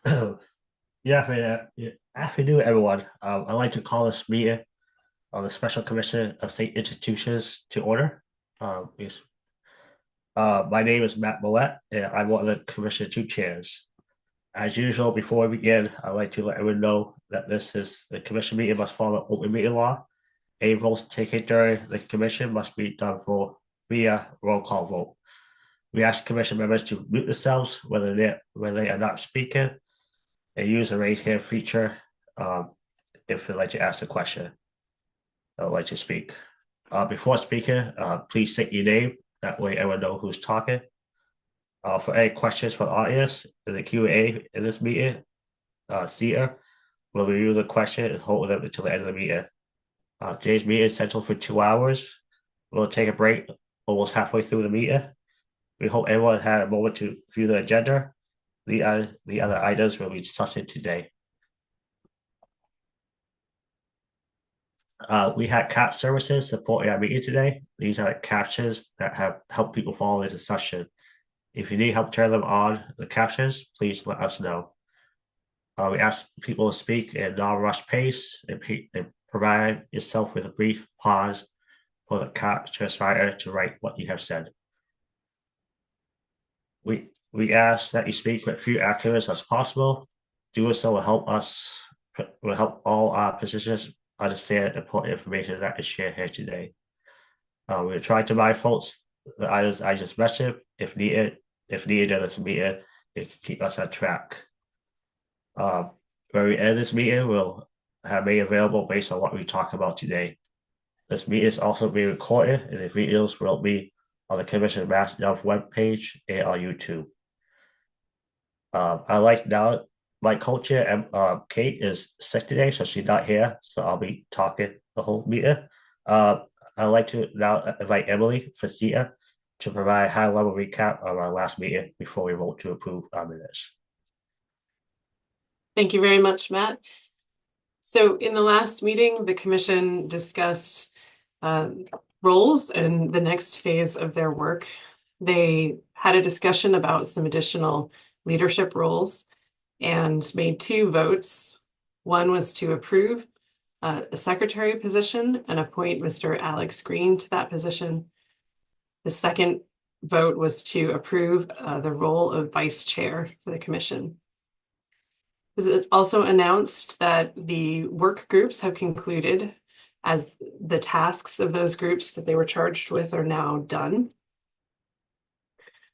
Yeah, afternoon, everyone. I'd like to call this meeting on the Special Commission of State Institutions to order. Yes. My name is Matt Millett, and I'm one of the Commission two chairs. As usual, before we begin, I'd like to let everyone know that this is the Commission meeting must follow open meeting law. Any votes taken during the Commission must be done for via roll call vote. We ask Commission members to mute themselves when they are not speaking and use the raise hand feature um, if you'd like to ask a question or like to speak. Before speaking, please state your name. That way everyone know who's talking. For any questions from the audience in the Q&A in this meeting, Sita will review the question and hold them until the end of the meeting. Today's meeting is scheduled for 2 hours. We'll take a break almost halfway through the meeting. We hope everyone had a moment to view the agenda. The other items will be discussed today. We had CAP services supporting our meeting today. These are captions that have helped people follow the discussion. If you need help turn them on, the captions, please let us know. We ask people to speak in non-rush pace and provide yourself with a brief pause for the cap translator to write what you have said. We ask that you speak with few actors as possible. Doing so will help all our positions understand important information that is shared here today. We're trying to buy folks the items I just mentioned. If needed in this meeting, it can keep us on track. When we end this meeting, we'll have made available based on what we talk about today. This meeting is also being recorded, and the videos will be on the Commission Mass Gov webpage and on YouTube. I like now my culture and Kate is sick today, so she's not here. So I'll be talking the whole meeting. I'd like to now invite Emily Facita to provide a high-level recap of our last meeting before we vote to approve our minutes. Thank you very much, Matt. So in the last meeting, the Commission discussed roles and the next phase of their work. They had a discussion about some additional leadership roles and made two votes. One was to approve a secretary position and appoint Mr. Alex Green to that position. The second vote was to approve the role of vice chair for the commission. It was also announced that the work groups have concluded, as the tasks of those groups that they were charged with are now done.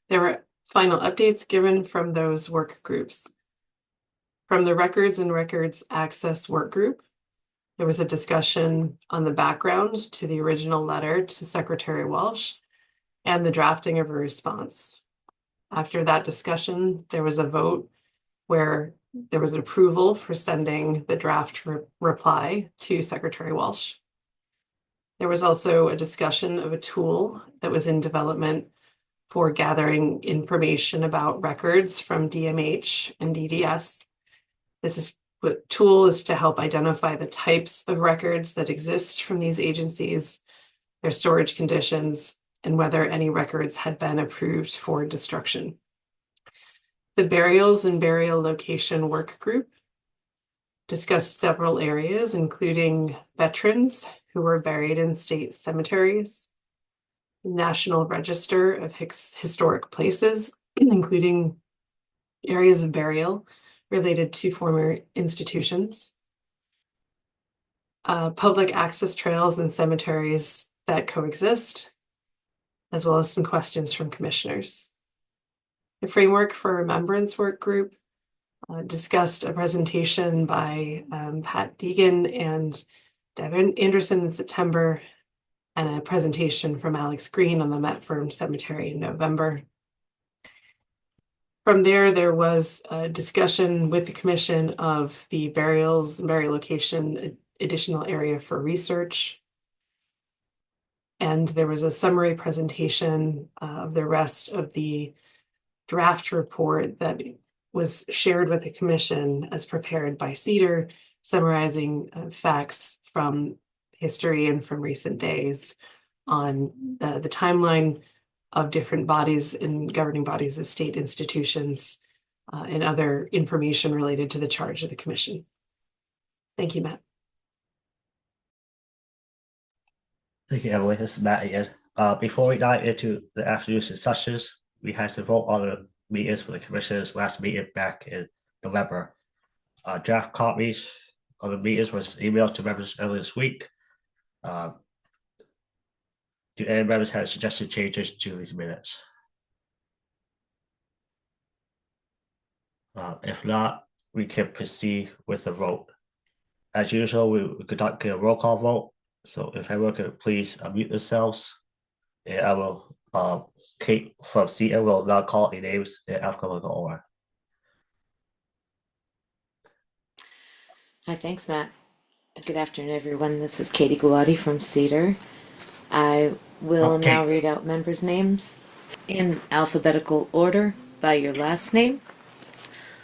There were final updates given from those work groups. From the Records and Records Access Work Group, there was a discussion on the background to the original letter to Secretary Walsh and the drafting of a response. After that discussion, there was a vote where there was an approval for sending the draft reply to Secretary Walsh. There was also a discussion of a tool that was in development for gathering information about records from DMH and DDS. This tool is to help identify the types of records that exist from these agencies, their storage conditions, and whether any records had been approved for destruction. The Burials and Burial Location Work Group discussed several areas, including veterans who were buried in state cemeteries, National Register of Historic Places, including areas of burial related to former institutions, public access trails and cemeteries that coexist, as well as some questions from commissioners. The Framework for Remembrance Work Group discussed a presentation by Pat Deegan and Devin Anderson in September, and a presentation from Alex Green on the Met-Firm Cemetery in November. From there was a discussion with the Commission of the Burials and Burial Location additional area for research. And there was a summary presentation of the rest of the draft report that was shared with the Commission as prepared by CEDAR, summarizing facts from history and from recent days on the timeline of different bodies and governing bodies of state institutions and other information related to the charge of the commission. Thank you, Matt. Thank you, Emily. This is Matt again. Before we dive into the afternoon sessions, we had to vote on the meetings for the commission's last meeting back in November. Draft copies of the meetings was emailed to members earlier this week. Do any members have suggested changes to these minutes? If not, we can proceed with the vote. As usual, we conduct a roll call vote. So if everyone could please unmute themselves, and I will, Kate from CN will now call the names in alphabetical order. Hi, thanks, Matt. Good afternoon, everyone. This is Katie Galati from Cedar. I will Okay. now read out members' names in alphabetical order by your last name.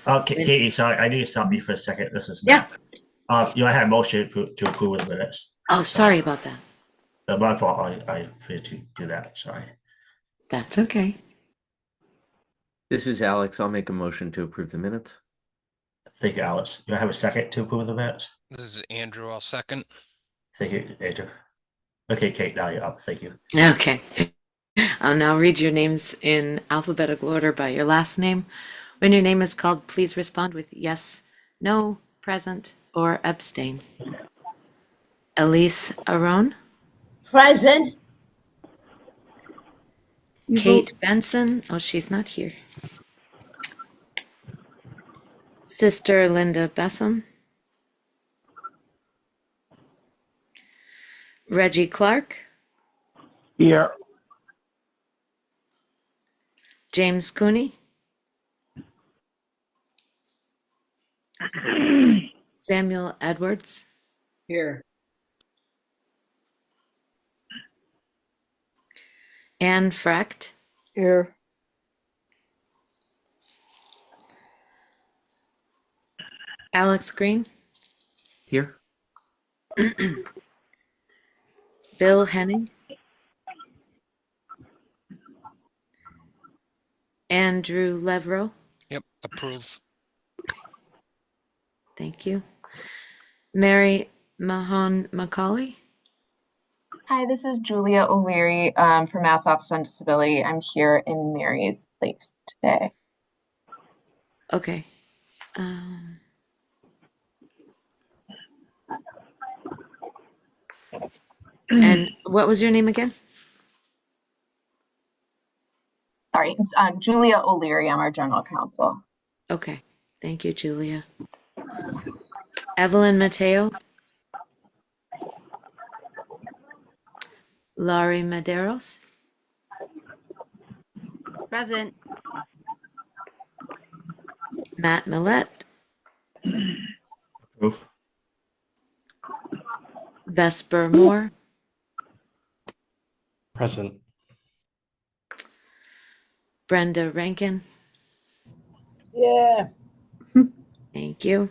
Okay, Katie, sorry, I need to stop you for a second. This is Yeah. Matt. I had a motion to approve the minutes. Oh, sorry about that. My fault. I forgot to do that. Sorry. That's okay. This is Alex. I'll make a motion to approve the minutes. Thank you, Alice. Do I have a second to approve the minutes? This is Andrew. I'll second. Thank you, Andrew. Okay, Kate, now you're up. Thank you. Okay. I'll now read your names in alphabetical order by your last name. When your name is called, please respond with yes, no, present, or abstain. Elise Aron, Present. Kate Benson. Oh, she's not here. Sister Linda Bessam, Reggie Clark, Here. James Cooney, Samuel Edwards, Here. Anne Frecht, Here. Alex Green, Here. Bill Henning, Andrew Levrow. Yep, approve. Thank you. Mary Mahon Macaulay, Hi, this is Julia O'Leary from Matt's Office on Disability. I'm here in Mary's place today. okay. And what was your name again? Sorry, it's Julia O'Leary. I'm our general counsel. Okay, thank you, Julia. Evelyn Mateo, Laurie Medeiros, Present. Matt Millette, Approve. Vesper Moore, Present. Brenda Rankin. Yeah. Thank you.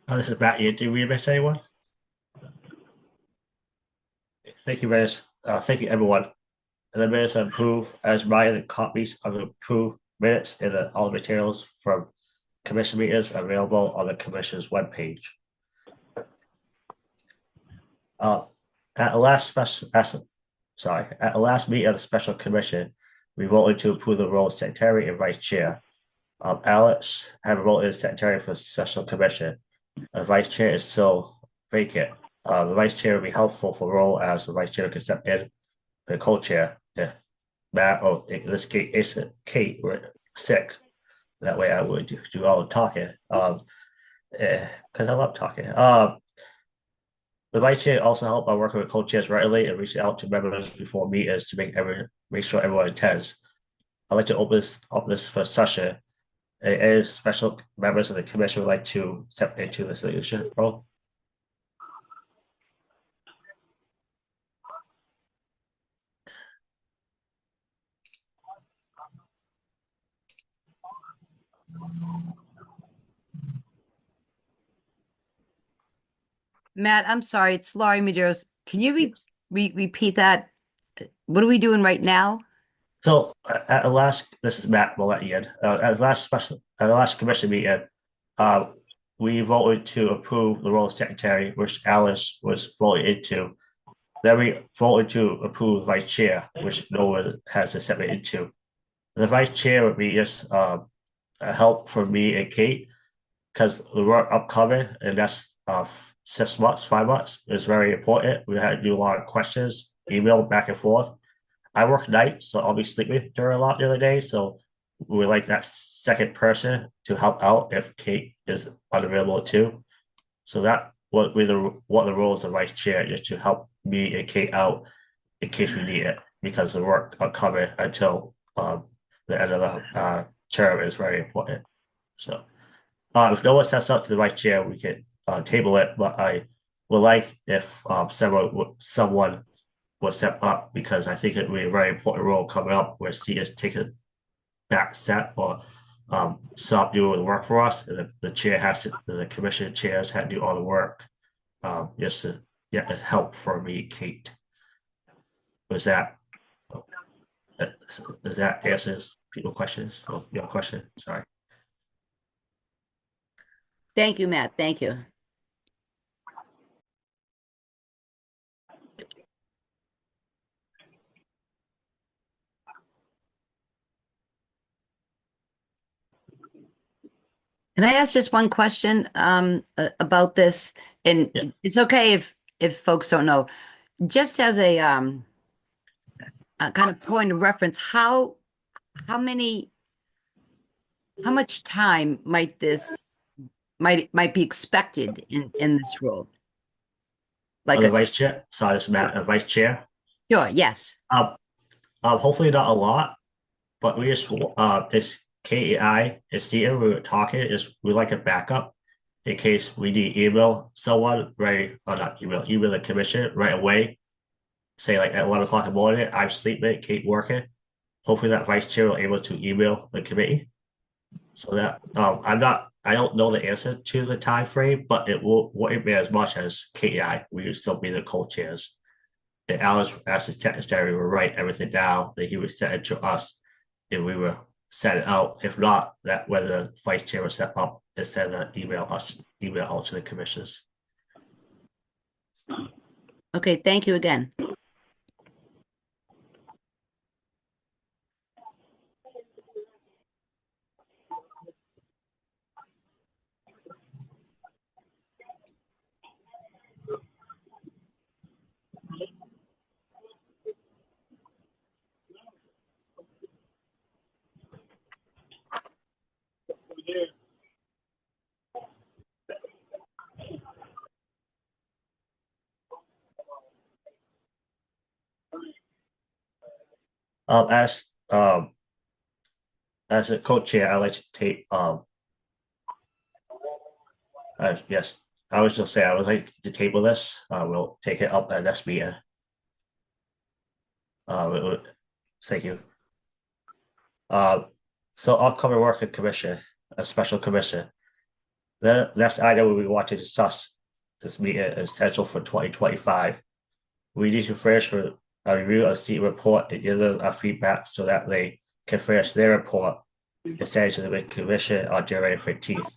This is Matt. Did we miss anyone? Thank you, Maris. Thank you, everyone. And the minutes are approved as written. The copies of the approved minutes and all the materials from commission meetings are available on the commission's webpage. At the last meeting of the special commission, we voted to approve the role of secretary and vice chair. Alex had a role as secretary for the special commission. The vice chair is still vacant. The vice chair would be helpful for role as the vice chair could step in the co-chair. Yeah, Matt, or in this case, Kate were sick. That way, I would do all the talking. Because I love talking. The vice chair also helped by working with co-chairs regularly and reaching out to members before meetings to make sure everyone attends. I'd like to open this for session. Any special members of the commission would like to step into this leadership role? Matt, I'm sorry, it's Laurie Medeiros. Can you repeat that? What are we doing right now? So at the last, this is Matt Millett again. At the last commission meeting, uh, we voted to approve the role of secretary, which Alice was voted into. Then we voted to approve vice chair, which no one has accepted into. The vice chair would be just a help for me and Kate because the work upcoming and that's 6 months, 5 months is very important. We had to do a lot of questions, email back and forth. I work nights, so I'll be sleeping during a lot the other day. So we like that second person to help out if Kate is unavailable too. So that what we the what the role of vice chair is to help me and Kate out in case we need it because the work upcoming until the end of the term is very important. So if no one sets up to the vice chair, we can table it. But I would like if someone would step up because I think it would be a very important role coming up where C is taking back set or stop doing the work for us, and the chair has to, the commission chairs had to do all the work. Just to get help for me, Kate. Was that does that answers people questions? Oh, your question? Sorry. Thank you, Matt. Thank you. Can I ask just one question about this? And Yeah. it's okay if folks don't know. Just as a kind of point of reference, how much time might be expected in this role? Like The vice chair. Sorry, this is Matt, vice chair. sure, yes. Hopefully not a lot, but we just it's KEI, it's Steve, we were talking, is we like a backup in case we need email someone right or not email the commission right away. Say like at 11 o'clock in the morning, I'm sleeping, Kate working. Hopefully that vice chair will able to email the committee. So that I don't know the answer to the time frame, but it won't be as much as KEI. We would still be the co-chairs. And Alice asked his secretary, we would write everything down that he would send it to us and we were set it out. If not, that whether the vice chair was set up and send an email out to the commissioners. Okay, thank you again. Um, as um as a co-chair, I like to take yes, I was just say I would like to table this. We'll take it up at next meeting. Thank you. So upcoming work in commission, a special commission. The next item we want to discuss this meeting is scheduled for 2025. We need to finish for a review of the report and give them a feedback so that they can finish their report and send it to the commission on January 15th.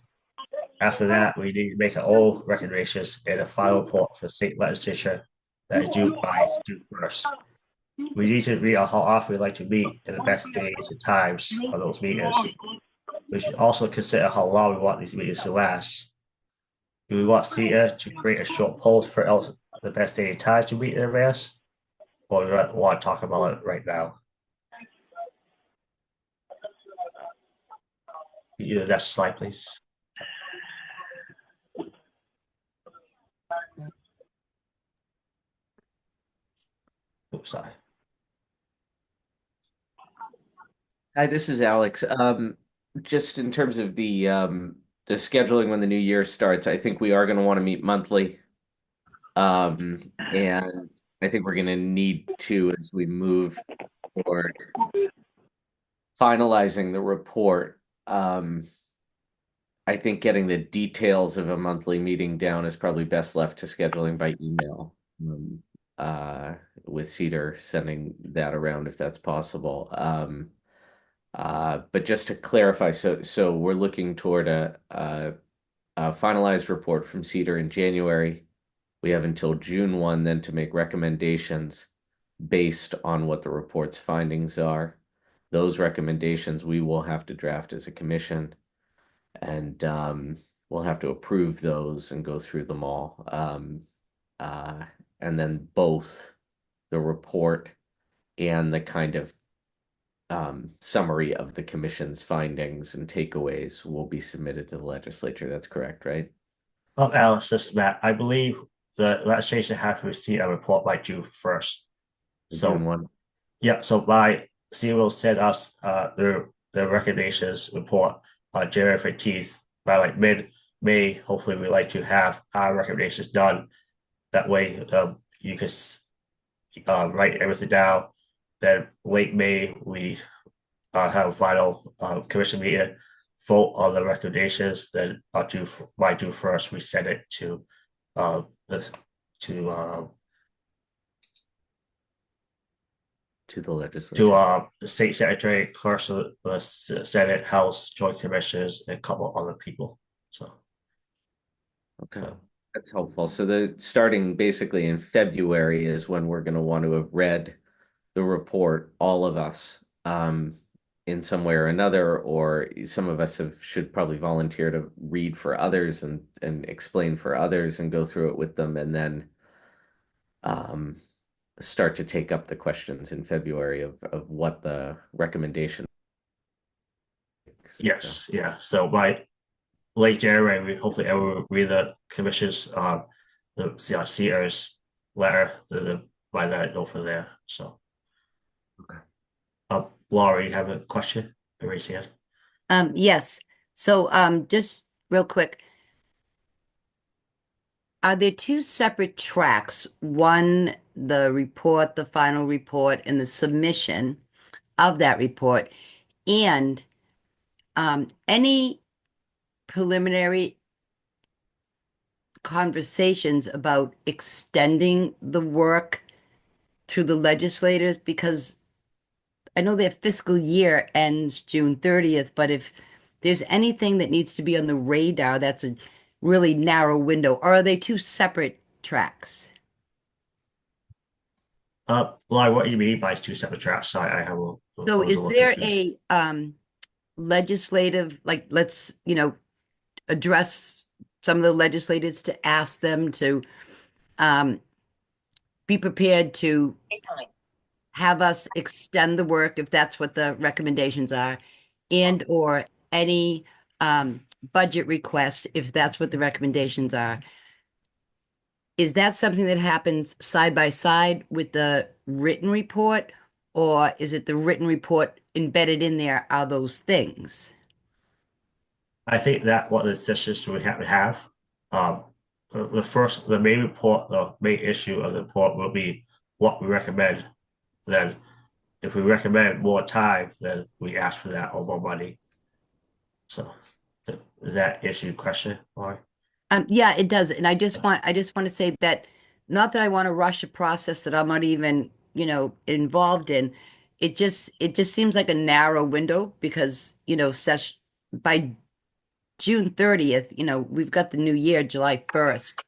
After that, we need to make our own recommendations and a final report for state legislature that is due by June 1st. We need to agree on how often we like to meet and the best days and times of those meetings. We should also consider how long we want these meetings to last. Do we want CETA to create a short post for else the best day and time to meet in advance? Or do we want to talk about it right now? Next slide, please. Oops, sorry. Hi, this is Alex. Just in terms of the scheduling when the new year starts, I think we are going to want to meet monthly. And I think we're going to need to as we move toward finalizing the report. I think getting the details of a monthly meeting down is probably best left to scheduling by email. with Cedar sending that around if that's possible. But just to clarify, so we're looking toward a finalized report from Cedar in January. We have until June 1 then to make recommendations based on what the report's findings are. Those recommendations we will have to draft as a commission, and we'll have to approve those and go through them all. And then both the report and the kind of summary of the commission's findings and takeaways will be submitted to the legislature. That's correct, right? Alice, this is Matt. I believe the legislation have to receive a report by June 1st. So June 1. yeah, so by C will send us their recommendations report on January 15th. By like mid-May, hopefully we like to have our recommendations done. That way you can write everything down. Then late May, we have a final commission meeting, vote on the recommendations. Then by June 1st, we send it to this to To the legislature. to the state secretary, clerks of the Senate, House, Joint Commissioners, and a couple other people. So Okay, that's helpful. So the starting basically in February is when we're going to want to have read the report, all of us, in some way or another, or some of us should probably volunteer to read for others and explain for others and go through it with them, and then start to take up the questions in February of what the recommendation. yes, yeah. So by late January, we hopefully everyone read the commission's the CR's letter. By that go from there. So Okay. Laura, you have a question? Raise your hand. Yes. So, just real quick. Are there two separate tracks? One, the report, the final report, and the submission of that report, and any preliminary conversations about extending the work through the legislators? Because I know their fiscal year ends June 30th, but if there's anything that needs to be on the radar, that's a really narrow window. Or are they two separate tracks? Laura, what do you mean by two separate tracks? I have a So I was is little there confused. a legislative, like, let's, address some of the legislators to ask them to be prepared to have us extend the work if that's what the recommendations are, and or any budget requests if that's what the recommendations are. Is that something that happens side by side with the written report, or is it the written report embedded in there are those things? I think that what the decisions we have to have. The main report, the main issue of the report will be what we recommend. Then, if we recommend more time, then we ask for that or more money. So, is that issue question, Laurie? Yeah, it does. And I just want to say that, not that I want to rush a process that I'm not even, involved in. It just seems like a narrow window because, by June 30th, we've got the new year, July 1st.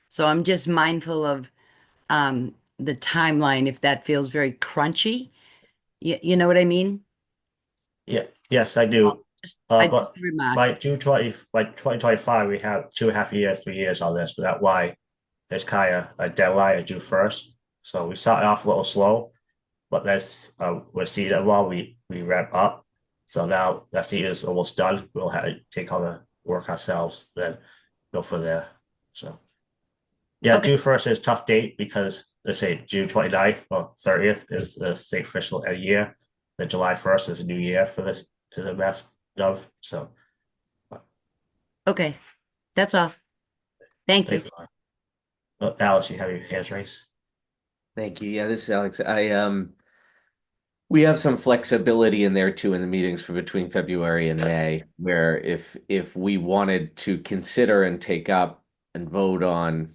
So I'm just mindful of the timeline if that feels very crunchy. You know what I mean? Yeah, yes, I do. I But just remarked. by 2025, we have 2.5 years, 3 years on this. So that's why it's kind of a deadline of June 1st. So we started off a little slow, but that's we're seeing that while we ramp up. So now that season is almost done. We'll have to take all the work ourselves, then go from there. So yeah, Okay. June 1st is a tough date because let's say June 29th or 30th is the state official end of year. Then July 1st is a new year for this to the best of. So Okay. That's all. Thank you. thank you. Alice, you have your hands raised. Thank you. Yeah, this is Alex. We have some flexibility in there too in the meetings for between February and May, where if we wanted to consider and take up and vote on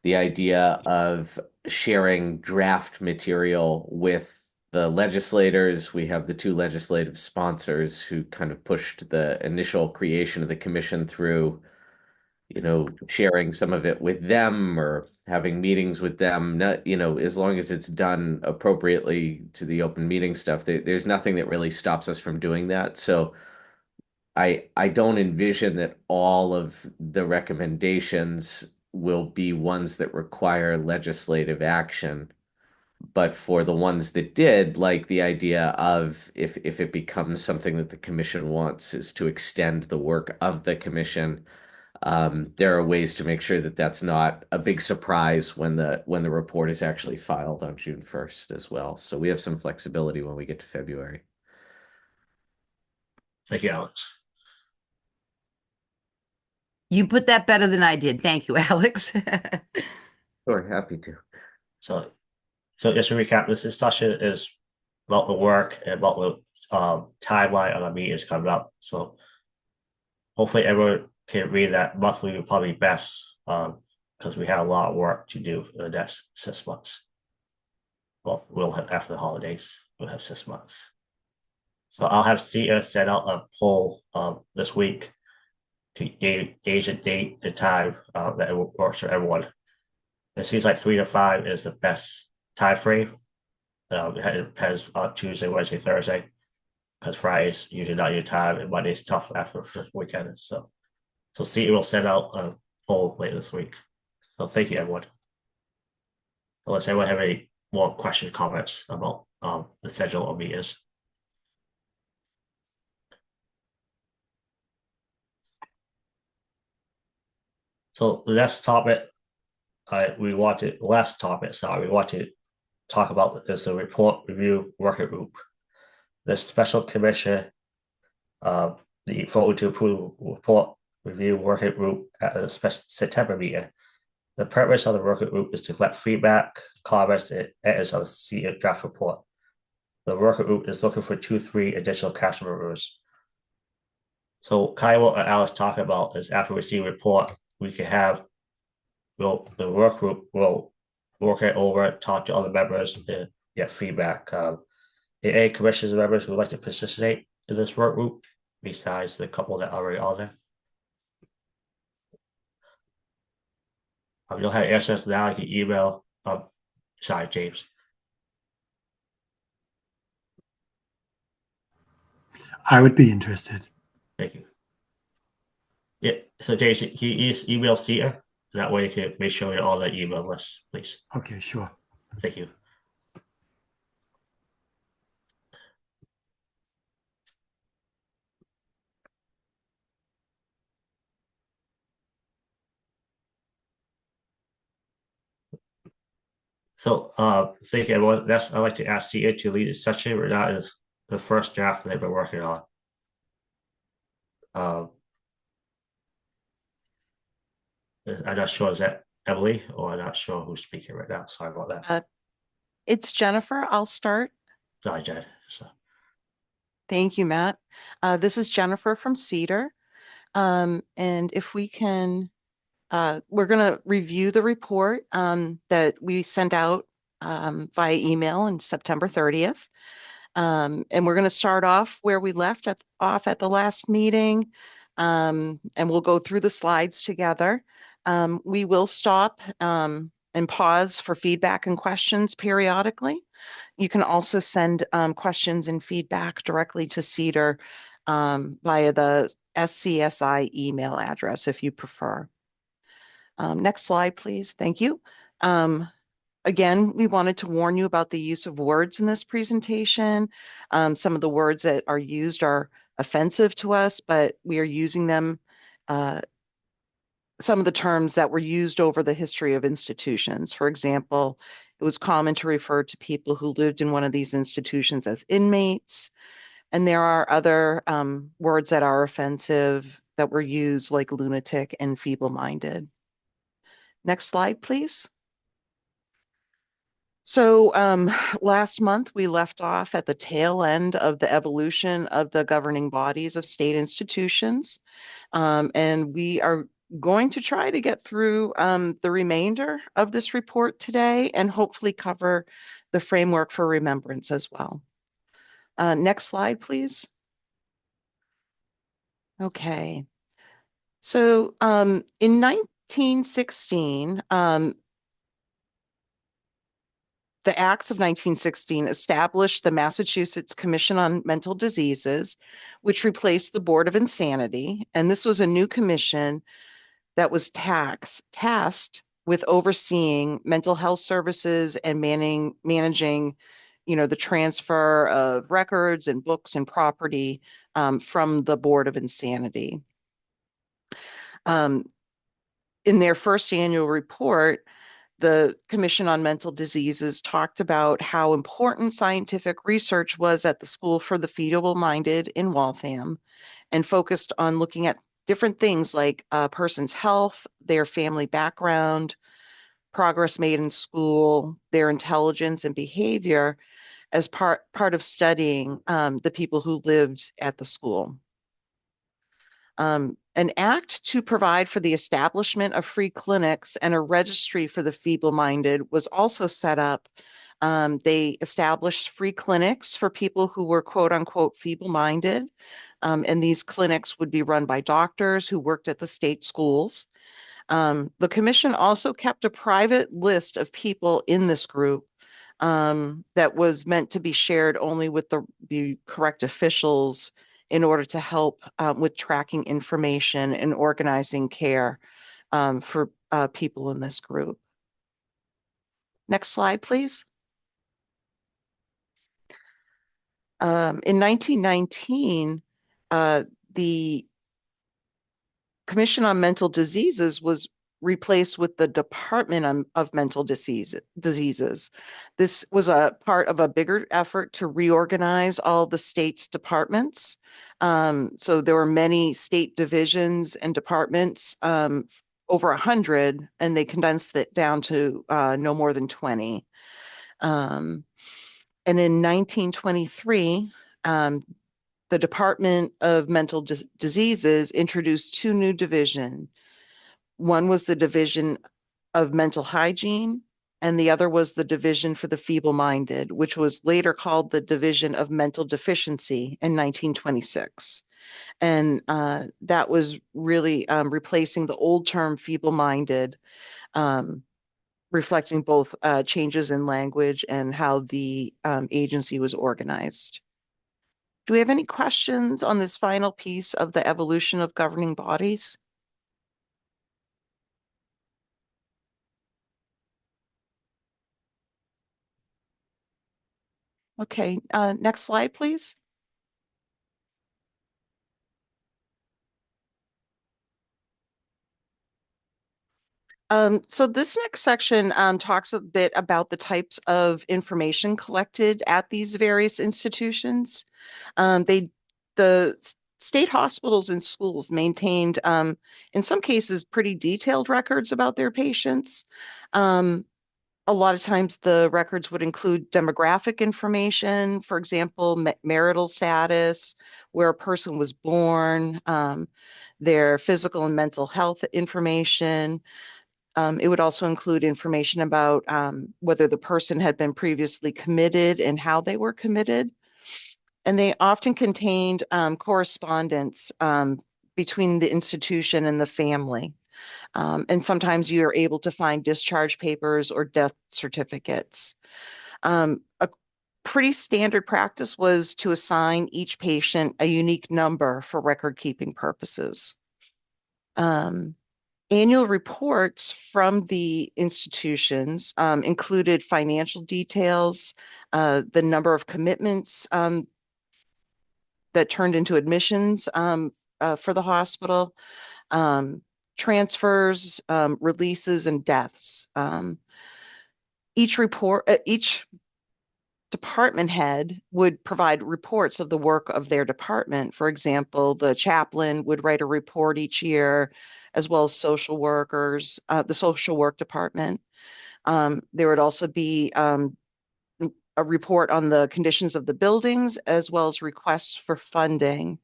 the idea of sharing draft material with the legislators. We have the two legislative sponsors who kind of pushed the initial creation of the commission through, sharing some of it with them or having meetings with them. Not, as long as it's done appropriately to the open meeting stuff, there's nothing that really stops us from doing that. So I don't envision that all of the recommendations will be ones that require legislative action. But for the ones that did, like the idea of if it becomes something that the commission wants is to extend the work of the commission, there are ways to make sure that that's not a big surprise when the report is actually filed on June 1st as well. So we have some flexibility when we get to February. Thank you, Alex. You put that better than I did. Thank you, Alex. Sure, happy to. So, just to recap, this discussion is about the work and about the timeline of the meetings coming up. So hopefully everyone can read that monthly will probably be best because we have a lot of work to do in the next 6 months. Well, we'll have after the holidays, we'll have 6 months. So I'll have Sia send out a poll this week to gauge a date and time that works for everyone. It seems like 3 to 5 is the best time frame. It depends on Tuesday, Wednesday, Thursday, because Friday's usually not your time, and Monday's tough after the weekend. So Sia will send out a poll later this week. So thank you, everyone. Unless anyone have any more questions, comments about the schedule of meetings. So the next topic, we want to talk about is the report review working group. The special commission, the vote to approve report review working group at the special September meeting. The purpose of the working group is to collect feedback, comments, and edits on the CE draft report. The working group is looking for 2-3 additional council members. So Kyle and Alice talk about is after we see a report, we can have the work group will work it over, talk to other members, and get feedback. Any commissioners members who would like to participate in this work group besides the couple that are already on there? You'll have answers now. You can email. Sorry, James. I would be interested. Thank you. Yeah. So, Jason, can you email Sia? That way, you can make sure you're on the email list, please. Okay, sure. Thank you. So, thank you, everyone. I'd like to ask Sia to lead the session. That is the first draft they've been working on. I'm not sure, is that Emily, or I'm not sure who's speaking right now. Sorry about that. It's Jennifer. I'll start. Sorry, Jen. Thank you, Matt. This is Jennifer from Cedar. And if we can, we're going to review the report that we sent out via email on September 30th. And we're going to start off where we left off at the last meeting. And we'll go through the slides together. We will stop and pause for feedback and questions periodically. You can also send questions and feedback directly to Cedar via the SCSI email address if you prefer. Next slide, please. Thank you. Again, we wanted to warn you about the use of words in this presentation. Some of the words that are used are offensive to us, but we are using them, some of the terms that were used over the history of institutions. For example, it was common to refer to people who lived in one of these institutions as inmates. And there are other words that are offensive that were used, like lunatic and feeble-minded. Next slide, please. So last month, we left off at the tail end of the evolution of the governing bodies of state institutions. And we are going to try to get through the remainder of this report today and hopefully cover the framework for remembrance as well. Next slide, please. Okay. So in 1916, the Acts of 1916 established the Massachusetts Commission on Mental Diseases, which replaced the Board of Insanity. And this was a new commission that was tasked with overseeing mental health services and managing, the transfer of records and books and property from the Board of Insanity. In their first annual report, the Commission on Mental Diseases talked about how important scientific research was at the School for the Feeble-Minded in Waltham, and focused on looking at different things like a person's health, their family background, progress made in school, their intelligence and behavior as part of studying the people who lived at the school. An act to provide for the establishment of free clinics and a registry for the feeble-minded was also set up. They established free clinics for people who were quote unquote feeble-minded. And these clinics would be run by doctors who worked at the state schools. The commission also kept a private list of people in this group that was meant to be shared only with the correct officials in order to help with tracking information and organizing care for people in this group. Next slide, please. In 1919, the Commission on Mental Diseases was replaced with the Department of Mental Diseases. This was a part of a bigger effort to reorganize all the state's departments. So there were many state divisions and departments, over 100, and they condensed it down to no more than 20. And in 1923, the Department of Mental Diseases introduced two new divisions. One was the Division of Mental Hygiene, and the other was the Division for the Feeble-Minded, which was later called the Division of Mental Deficiency in 1926. And that was really replacing the old term feeble-minded, reflecting both changes in language and how the agency was organized. Do we have any questions on this final piece of the evolution of governing bodies? Okay, next slide, please. So this next section talks a bit about the types of information collected at these various institutions. The state hospitals and schools maintained, in some cases, pretty detailed records about their patients. A lot of times the records would include demographic information, for example, marital status, where a person was born, their physical and mental health information. It would also include information about whether the person had been previously committed and how they were committed. And they often contained correspondence between the institution and the family. And sometimes you're able to find discharge papers or death certificates. A pretty standard practice was to assign each patient a unique number for record-keeping purposes. Annual reports from the institutions included financial details, the number of commitments that turned into admissions for the hospital, transfers, releases, and deaths. Each department head would provide reports of the work of their department. For example, the chaplain would write a report each year, as well as social workers, the social work department. There would also be a report on the conditions of the buildings, as well as requests for funding.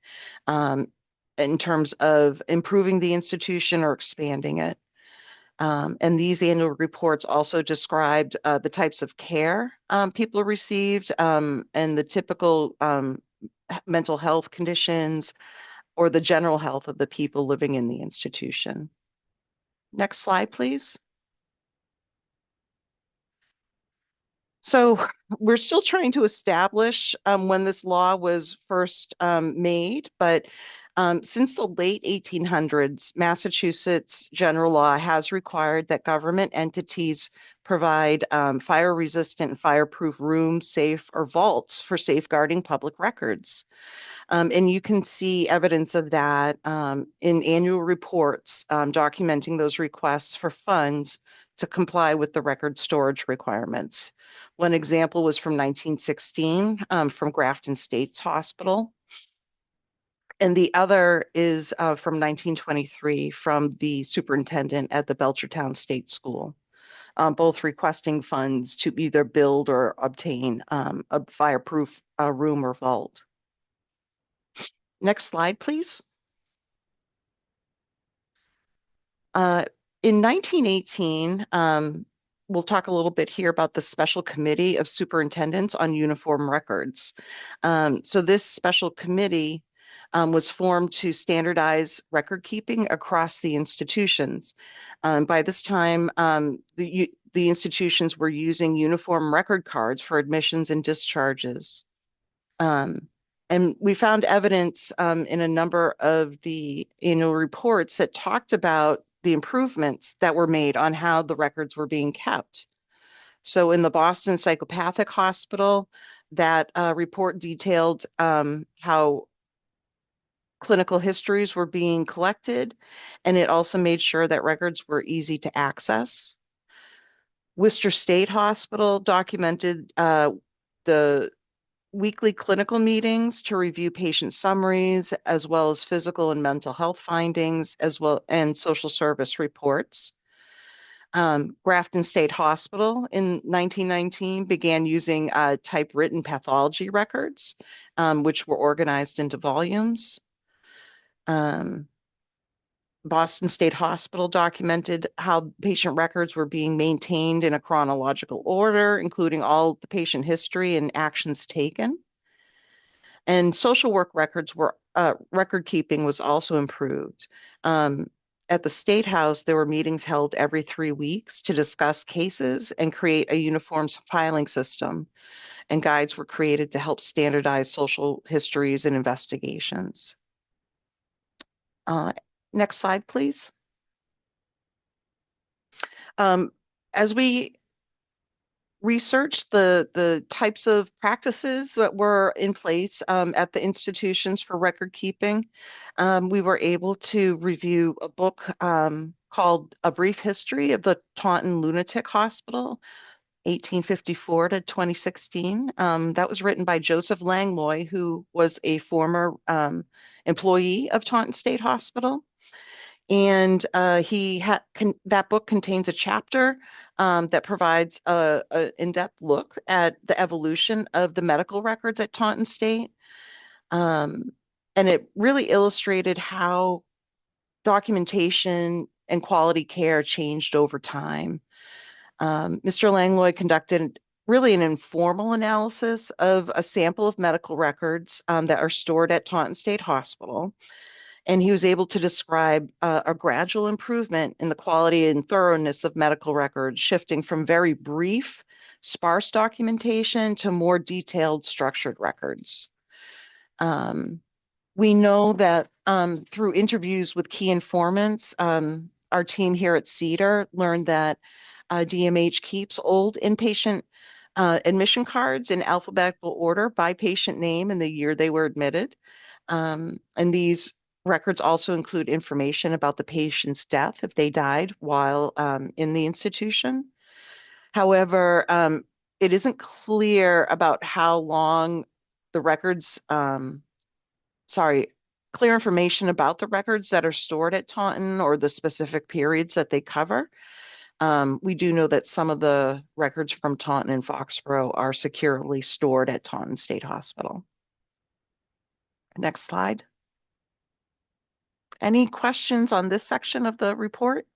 in terms of improving the institution or expanding it. And these annual reports also described the types of care people received and the typical mental health conditions or the general health of the people living in the institution. Next slide, please. So we're still trying to establish when this law was first made, but since the late 1800s, Massachusetts general law has required that government entities provide fire-resistant and fireproof rooms, safe, or vaults for safeguarding public records. And you can see evidence of that in annual reports documenting those requests for funds to comply with the record storage requirements. One example was from 1916 from Grafton States Hospital. And the other is from 1923 from the superintendent at the Belchertown State School, both requesting funds to either build or obtain a fireproof room or vault. Next slide, please. In 1918, we'll talk a little bit here about the Special Committee of Superintendents on Uniform Records. So this special committee was formed to standardize record keeping across the institutions. By this time, the institutions were using uniform record cards for admissions and discharges. And we found evidence in a number of the annual reports that talked about the improvements that were made on how the records were being kept. So in the Boston Psychopathic Hospital, that report detailed how clinical histories were being collected, and it also made sure that records were easy to access. Worcester State Hospital documented the weekly clinical meetings to review patient summaries, as well as physical and mental health findings, as well and social service reports. Grafton State Hospital in 1919 began using typewritten pathology records, which were organized into volumes. Boston State Hospital documented how patient records were being maintained in a chronological order, including all the patient history and actions taken. And social work records were record keeping was also improved. At the State House, there were meetings held every 3 weeks to discuss cases and create a uniform filing system. And guides were created to help standardize social histories and investigations. Next slide, please. As we researched the types of practices that were in place at the institutions for record keeping, we were able to review a book called A Brief History of the Taunton Lunatic Hospital, 1854 to 2016. That was written by Joseph Langlois, who was a former employee of Taunton State Hospital. And that book contains a chapter that provides an in-depth look at the evolution of the medical records at Taunton State. And it really illustrated how documentation and quality care changed over time. Mr. Langlois conducted really an informal analysis of a sample of medical records that are stored at Taunton State Hospital. And he was able to describe a gradual improvement in the quality and thoroughness of medical records, shifting from very brief, sparse documentation to more detailed, structured records. We know that through interviews with key informants, our team here at Cedar learned that DMH keeps old inpatient admission cards in alphabetical order by patient name and the year they were admitted. And these records also include information about the patient's death if they died while in the institution. However, it isn't clear about how long the records, clear information about the records that are stored at Taunton or the specific periods that they cover. We do know that some of the records from Taunton and Foxborough are securely stored at Taunton State Hospital. Next slide. Any questions on this section of the report?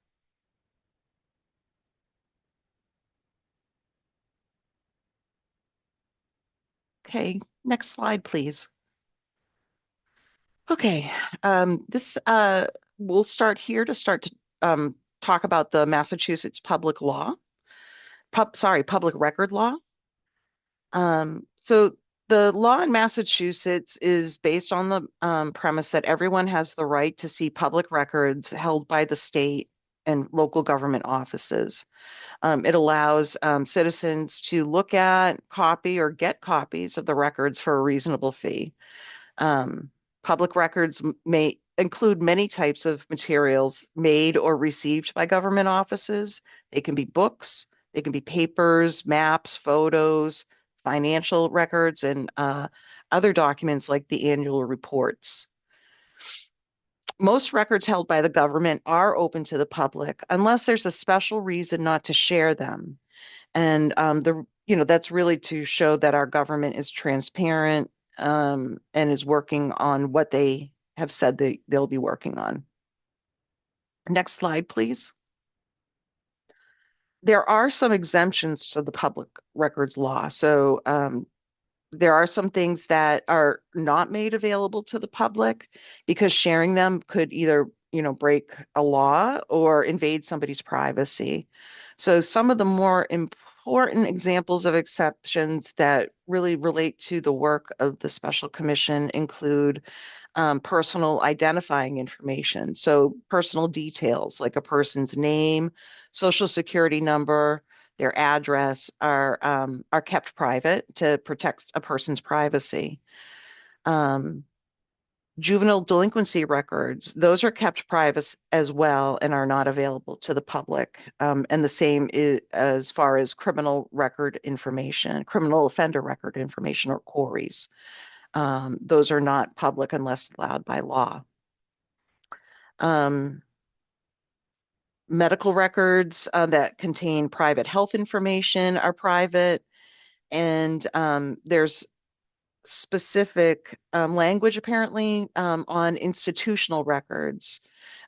Okay, next slide, please. Okay, this we'll start here to talk about the Massachusetts public record law. So the law in Massachusetts is based on the premise that everyone has the right to see public records held by the state and local government offices. It allows citizens to look at, copy, or get copies of the records for a reasonable fee. Public records may include many types of materials made or received by government offices. They can be books, they can be papers, maps, photos, financial records, and other documents like the annual reports. Most records held by the government are open to the public unless there's a special reason not to share them. And that's really to show that our government is transparent and is working on what they have said they'll be working on. Next slide, please. There are some exemptions to the public records law. So there are some things that are not made available to the public because sharing them could either, break a law or invade somebody's privacy. So some of the more important examples of exceptions that really relate to the work of the Special Commission include personal identifying information. So personal details like a person's name, social security number, their address are kept private to protect a person's privacy. Juvenile delinquency records, those are kept private as well and are not available to the public. And the same is as far as criminal record information, criminal offender record information, or CORIs. Those are not public unless allowed by law. Medical records that contain private health information are private, and there's specific language apparently on institutional records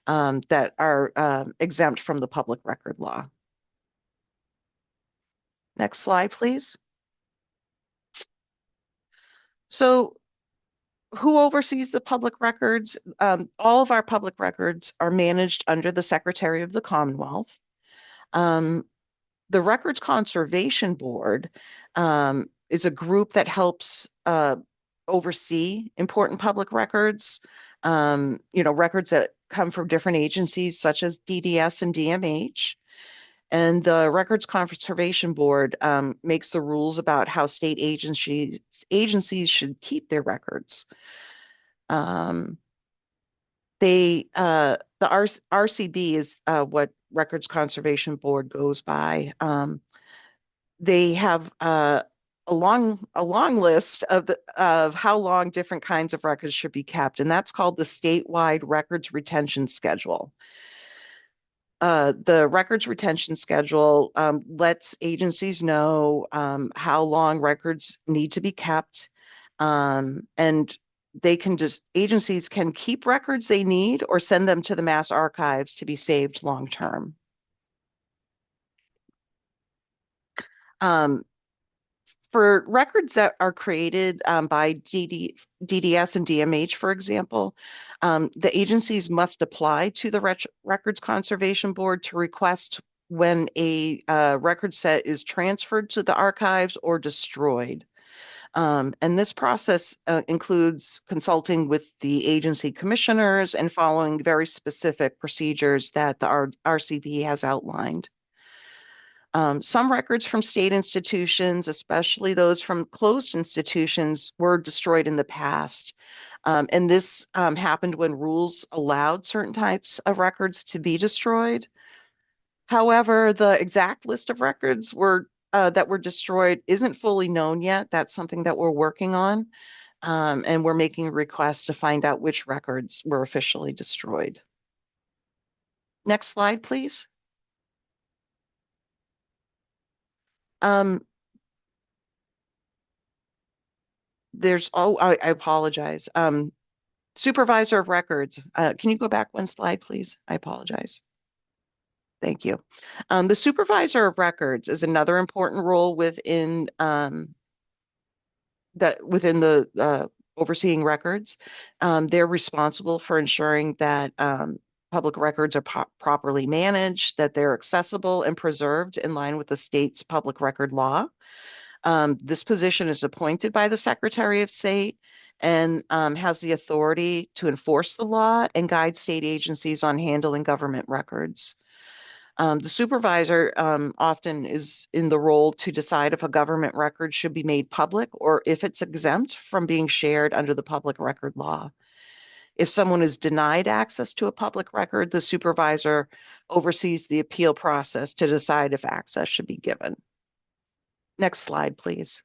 that are exempt from the public record law. Next slide, please. So who oversees the public records? All of our public records are managed under the Secretary of the Commonwealth. The Records Conservation Board is a group that helps oversee important public records, records that come from different agencies such as DDS and DMH. And the Records Conservation Board makes the rules about how state agencies should keep their records. The RCB is what Records Conservation Board goes by. They have a long list of how long different kinds of records should be kept, and that's called the statewide records retention schedule. The records retention schedule lets agencies know how long records need to be kept, and agencies can keep records they need or send them to the Mass Archives to be saved long term. For records that are created by DDS and DMH, for example, the agencies must apply to the Records Conservation Board to request when a record set is transferred to the archives or destroyed. And this process includes consulting with the agency commissioners and following very specific procedures that the RCB has outlined. Some records from state institutions, especially those from closed institutions, were destroyed in the past. And this happened when rules allowed certain types of records to be destroyed. However, the exact list of records that were destroyed isn't fully known yet. That's something that we're working on. And we're making requests to find out which records were officially destroyed. Next slide, please. I apologize. Supervisor of records. Can you go back one slide, please? I apologize. Thank you. The supervisor of records is another important role within the overseeing records. They're responsible for ensuring that public records are properly managed, that they're accessible and preserved in line with the state's public record law. This position is appointed by the Secretary of State and has the authority to enforce the law and guide state agencies on handling government records. The supervisor often is in the role to decide if a government record should be made public or if it's exempt from being shared under the public record law. If someone is denied access to a public record, the supervisor oversees the appeal process to decide if access should be given. Next slide, please.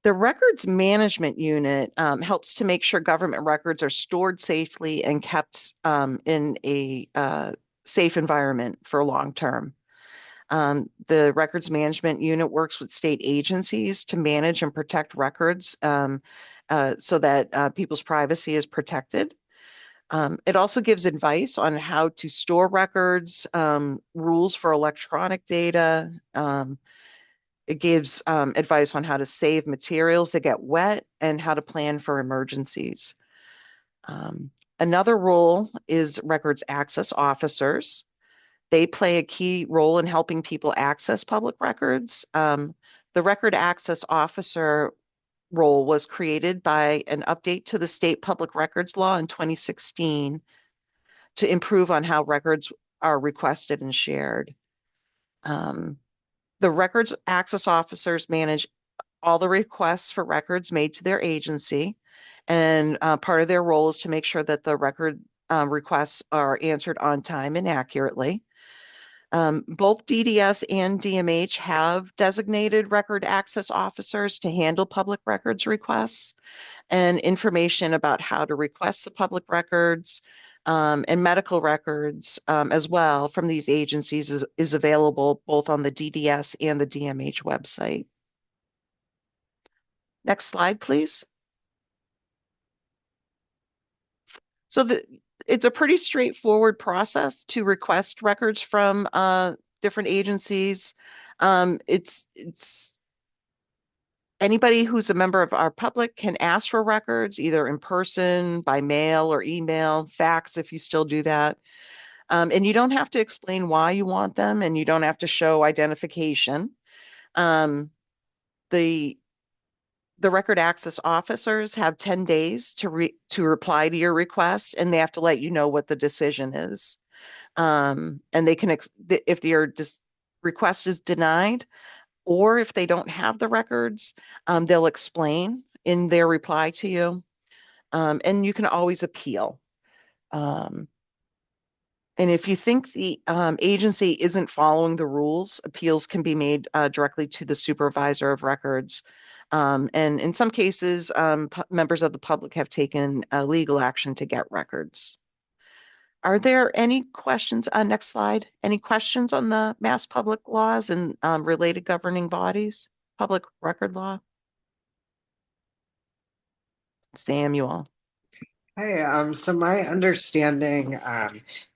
The records management unit helps to make sure government records are stored safely and kept in a safe environment for long term. The records management unit works with state agencies to manage and protect records so that people's privacy is protected. It also gives advice on how to store records, rules for electronic data. It gives advice on how to save materials that get wet and how to plan for emergencies. Another role is records access officers. They play a key role in helping people access public records. The record access officer role was created by an update to the state public records law in 2016 to improve on how records are requested and shared. The records access officers manage all the requests for records made to their agency, and part of their role is to make sure that the record requests are answered on time and accurately. Both DDS and DMH have designated record access officers to handle public records requests, and information about how to request the public records and medical records as well from these agencies is available both on the DDS and the DMH website. Next slide, please. So it's a pretty straightforward process to request records from different agencies. It's anybody who's a member of our public can ask for records either in person, by mail or email, fax if you still do that. And you don't have to explain why you want them, and you don't have to show identification. The record access officers have 10 days to reply to your request, and they have to let you know what the decision is. And they can, if your request is denied, or if they don't have the records, they'll explain in their reply to you. And you can always appeal. And if you think the agency isn't following the rules, appeals can be made directly to the supervisor of records. And in some cases, members of the public have taken legal action to get records. Are there any questions? Next slide. Any questions on the Mass Public laws and related governing bodies, public record law? Samuel. Hi, so my understanding,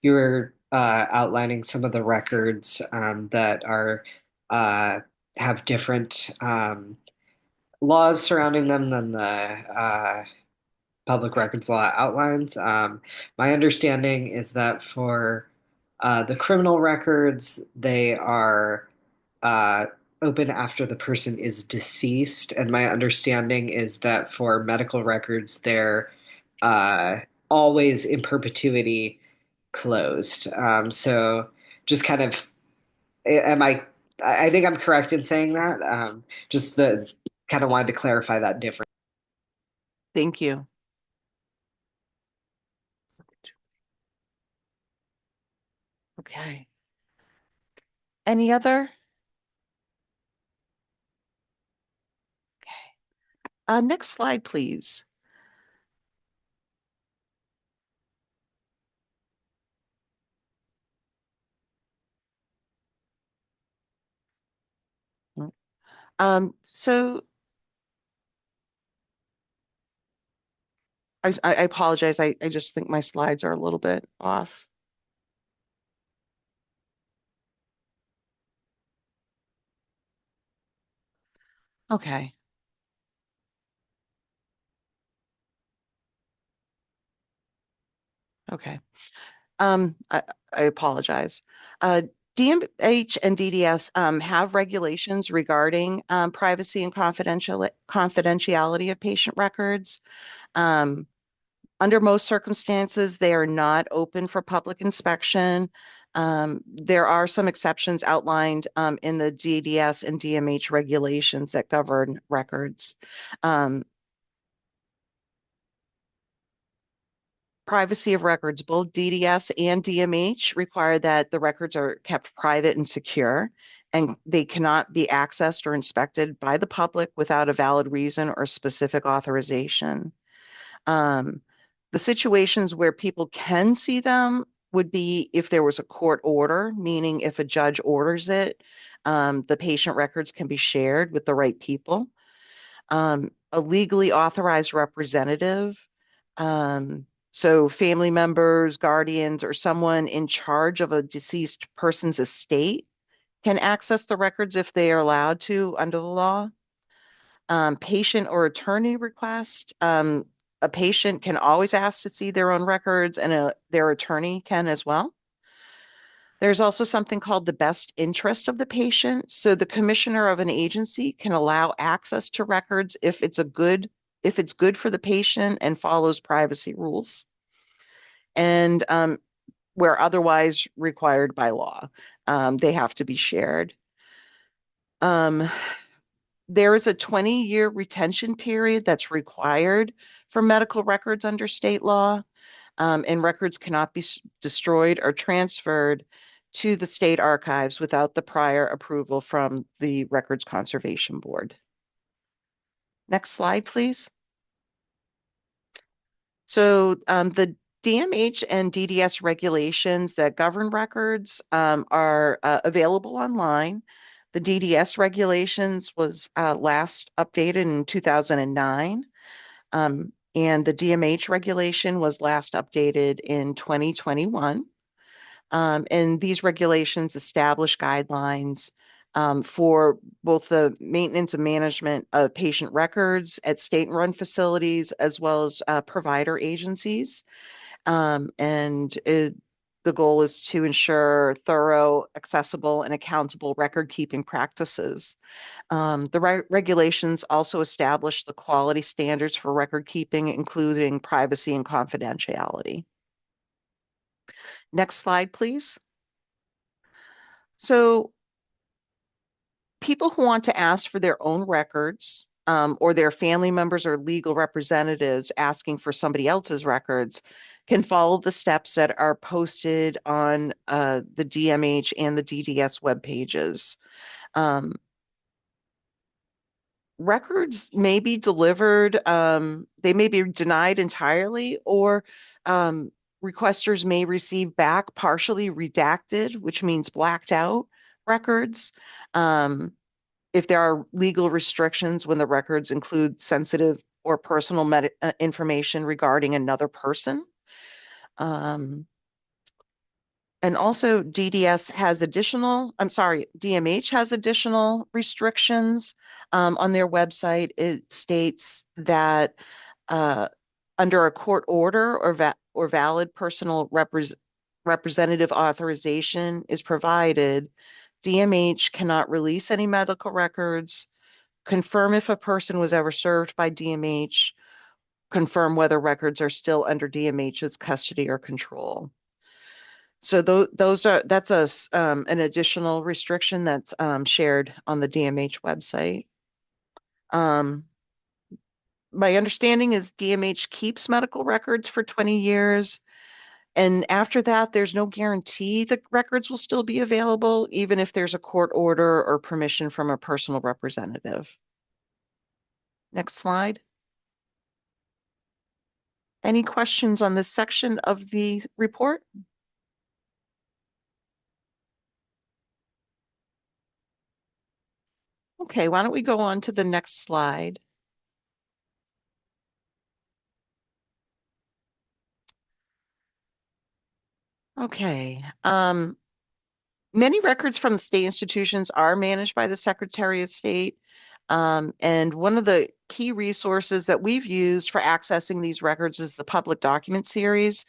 you were outlining some of the records that are have different laws surrounding them than the public records law outlines. My understanding is that for the criminal records, they are open after the person is deceased, and my understanding is that for medical records, they're always in perpetuity closed. So just kind of, am I think I'm correct in saying that. Just the kind of wanted to clarify that difference. Thank you. Okay. Any other? Okay. Next slide, please. So I apologize. I just think my slides are a little bit off. Okay. Okay. I apologize. DMH and DDS have regulations regarding privacy and confidentiality of patient records. Under most circumstances, they are not open for public inspection. There are some exceptions outlined in the DDS and DMH regulations that govern records. Privacy of records, both DDS and DMH require that the records are kept private and secure, and they cannot be accessed or inspected by the public without a valid reason or specific authorization. The situations where people can see them would be if there was a court order, meaning if a judge orders it, the patient records can be shared with the right people. A legally authorized representative, so family members, guardians, or someone in charge of a deceased person's estate can access the records if they are allowed to under the law. Patient or attorney request. A patient can always ask to see their own records, and their attorney can as well. There's also something called the best interest of the patient. So the commissioner of an agency can allow access to records if it's good for the patient and follows privacy rules, and where otherwise required by law, they have to be shared. There is a 20-year retention period that's required for medical records under state law, and records cannot be destroyed or transferred to the state archives without the prior approval from the Records Conservation Board. Next slide, please. So the DMH and DDS regulations that govern records are available online. The DDS regulations was last updated in 2009, and the DMH regulation was last updated in 2021. And these regulations establish guidelines for both the maintenance and management of patient records at state-run facilities as well as provider agencies. The goal is to ensure thorough, accessible, and accountable record-keeping practices. The regulations also establish the quality standards for record keeping, including privacy and confidentiality. Next slide, please. So people who want to ask for their own records, or their family members or legal representatives asking for somebody else's records, can follow the steps that are posted on the DMH and the DDS web pages. Records may be delivered, they may be denied entirely, or requesters may receive back partially redacted, which means blacked out records. If there are legal restrictions when the records include sensitive or personal information regarding another person. And also DMH has additional restrictions on their website. It states that under a court order or valid personal representative authorization is provided, DMH cannot release any medical records, confirm if a person was ever served by DMH, confirm whether records are still under DMH's custody or control. So that's an additional restriction that's shared on the DMH website. My understanding is DMH keeps medical records for 20 years. And after that, there's no guarantee that records will still be available, even if there's a court order or permission from a personal representative. Next slide. Any questions on this section of the report? Okay, why don't we go on to the next slide? Okay. Many records from the state institutions are managed by the Secretary of State. And one of the key resources that we've used for accessing these records is the Public Document Series,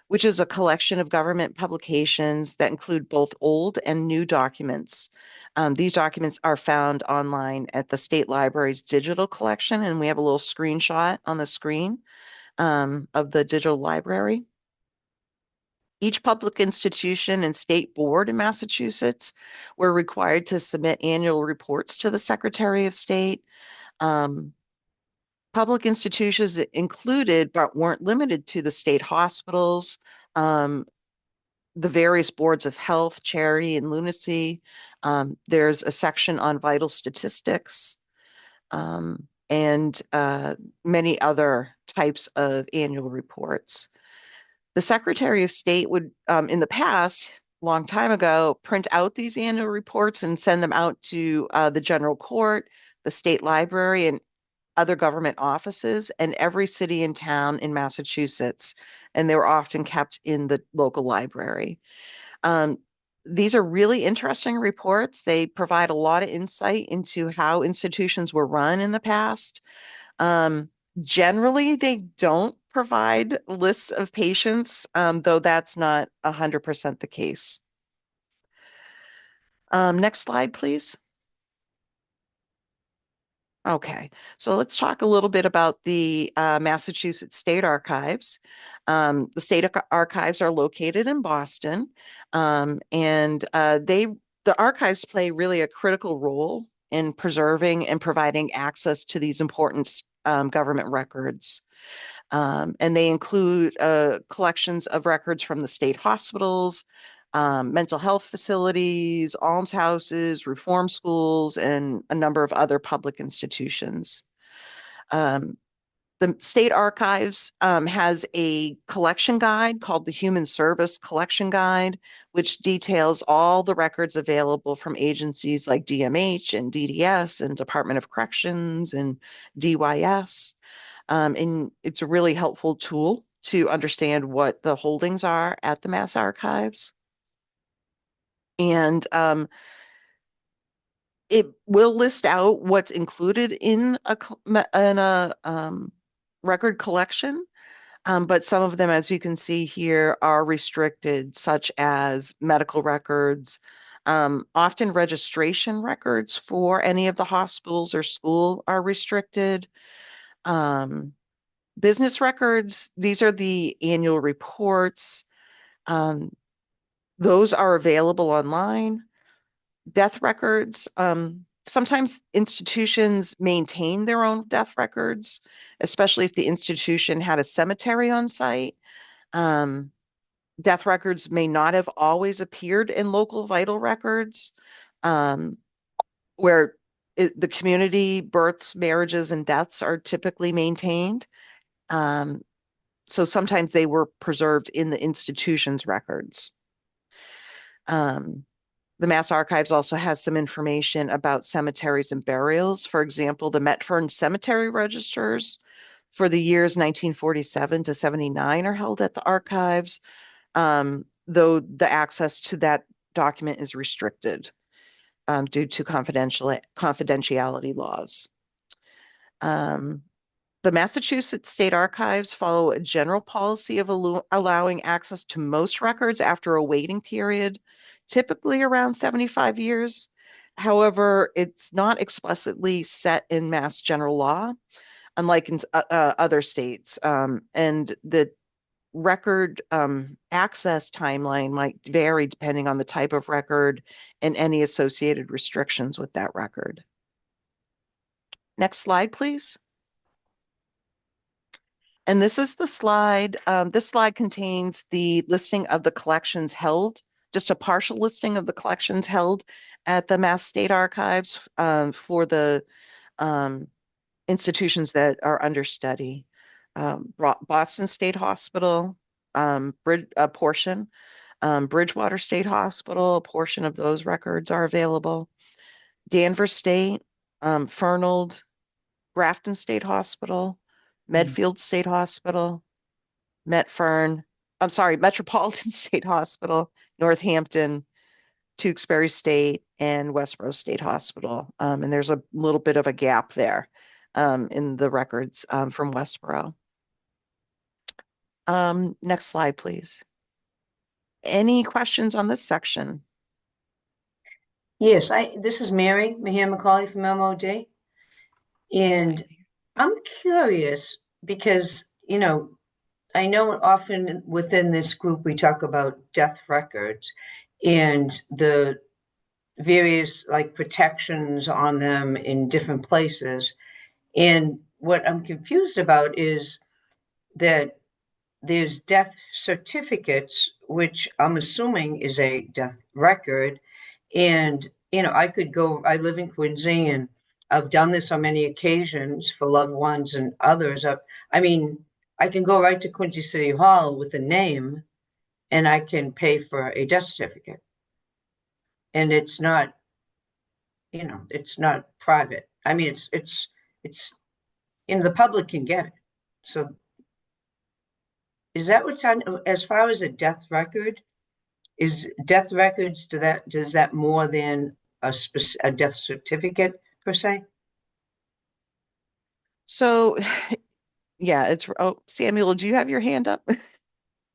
which is a collection of government publications that include both old and new documents. These documents are found online at the State Library's digital collection, and we have a little screenshot on the screen of the digital library. Each public institution and state board in Massachusetts were required to submit annual reports to the Secretary of State. Public institutions included, but weren't limited to, the state hospitals, the various boards of health, charity, and lunacy. There's a section on vital statistics, and many other types of annual reports. The Secretary of State would, in the past, long time ago, print out these annual reports and send them out to the general court, the state library, and other government offices, and every city and town in Massachusetts. And they were often kept in the local library. These are really interesting reports. They provide a lot of insight into how institutions were run in the past. Generally, they don't provide lists of patients, though that's not 100% the case. Next slide, please. Okay, so let's talk a little bit about the Massachusetts State Archives. The State Archives are located in Boston, and the archives play really a critical role in preserving and providing access to these important government records. And they include collections of records from the state hospitals, mental health facilities, almshouses, reform schools, and a number of other public institutions. The State Archives has a collection guide called the Human Service Collection Guide, which details all the records available from agencies like DMH and DDS and Department of Corrections and DYS. And it's a really helpful tool to understand what the holdings are at the Mass Archives. And it will list out what's included in a record collection, but some of them, as you can see here, are restricted, such as medical records, often registration records for any of the hospitals or school are restricted. Business records, these are the annual reports. Those are available online. Death records, sometimes institutions maintain their own death records, especially if the institution had a cemetery on site. Death records may not have always appeared in local vital records, where the community births, marriages, and deaths are typically maintained. So sometimes they were preserved in the institution's records. The Mass Archives also has some information about cemeteries and burials. For example, the Metfern Cemetery registers for the years 1947 to 79 are held at the archives, though the access to that document is restricted due to confidentiality laws. The Massachusetts State Archives follow a general policy of allowing access to most records after a waiting period, typically around 75 years. However, it's not explicitly set in Mass general law, unlike in other states. And the record access timeline might vary depending on the type of record and any associated restrictions with that record. Next slide, please. And this is the slide. This slide contains the listing of the collections held, just a partial listing of the collections held at the Mass State Archives for the institutions that are under study. Boston State Hospital, a portion. Bridgewater State Hospital, a portion of those records are available. Danvers State, Fernald, Grafton State Hospital, Medfield State Hospital, Metfern, I'm sorry, Metropolitan State Hospital, Northampton, Tewksbury State, and Westboro State Hospital. And there's a little bit of a gap there in the records from Westboro. Next slide, please. Any questions on this section? Yes, this is Mary Mahir McCauley from MOD. And I'm curious because, you know, I know often within this group we talk about death records and the various like protections on them in different places. And what I'm confused about is that there's death certificates, which I'm assuming is a death record. And, you know, I live in Quincy and I've done this on many occasions for loved ones and others. I mean, I can go right to Quincy City Hall with a name and I can pay for a death certificate. And it's not, you know, it's not private. I mean, it's, the public can get it. So is that what's on, as far as a death record, is death records, does that more than a death certificate per se? So, yeah, Samuel, do you have your hand up?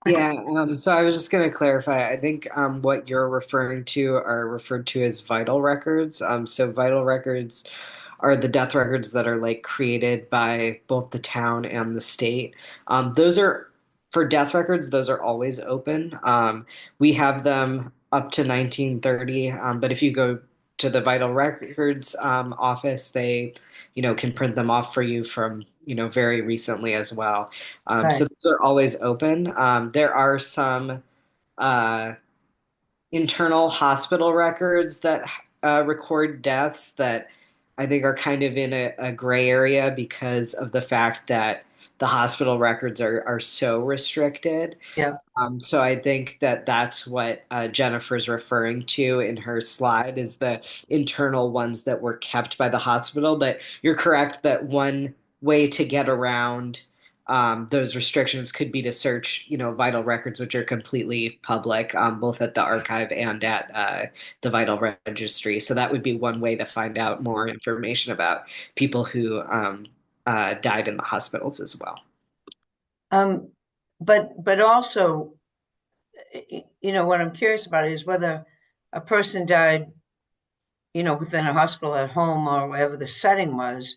Yeah, so I was just going to clarify. I think what you're referring to are referred to as vital records. So vital records are the death records that are like created by both the town and the state. Those are for death records, those are always open. We have them up to 1930, but if you go to the vital records office, they, you know, can print them off for you from, you know, very recently as well. Right. So those are always open. There are some internal hospital records that record deaths that I think are kind of in a gray area because of the fact that the hospital records are so restricted. Yeah. So I think that that's what Jennifer's referring to in her slide is the internal ones that were kept by the hospital. But you're correct that one way to get around those restrictions could be to search, you know, vital records, which are completely public, both at the archive and at the vital registry. So that would be one way to find out more information about people who died in the hospitals as well. But also, you know, what I'm curious about is whether a person died, you know, within a hospital at home or wherever the setting was.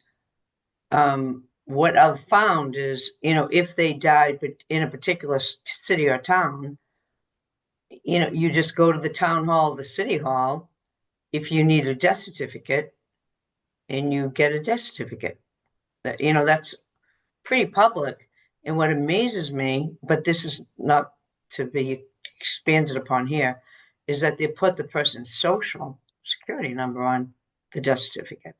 What I've found is, you know, if they died in a particular city or town, you know, you just go to the town hall, the city hall, if you need a death certificate, and you get a death certificate. That, you know, that's pretty public. And what amazes me, but this is not to be expanded upon here, is that they put the person's social security number on the death certificate.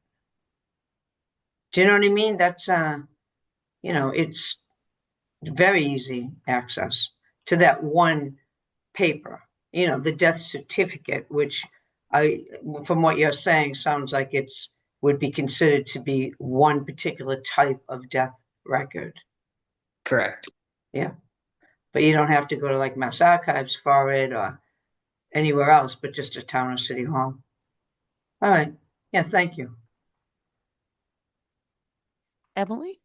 Do you know what I mean? That's, you know, it's very easy access to that one paper, you know, the death certificate, which from what you're saying, sounds like would be considered to be one particular type of death record. Correct. Yeah. But you don't have to go to like Mass Archives for it or anywhere else, but just a town or city hall. All right. Yeah, thank you. Emily?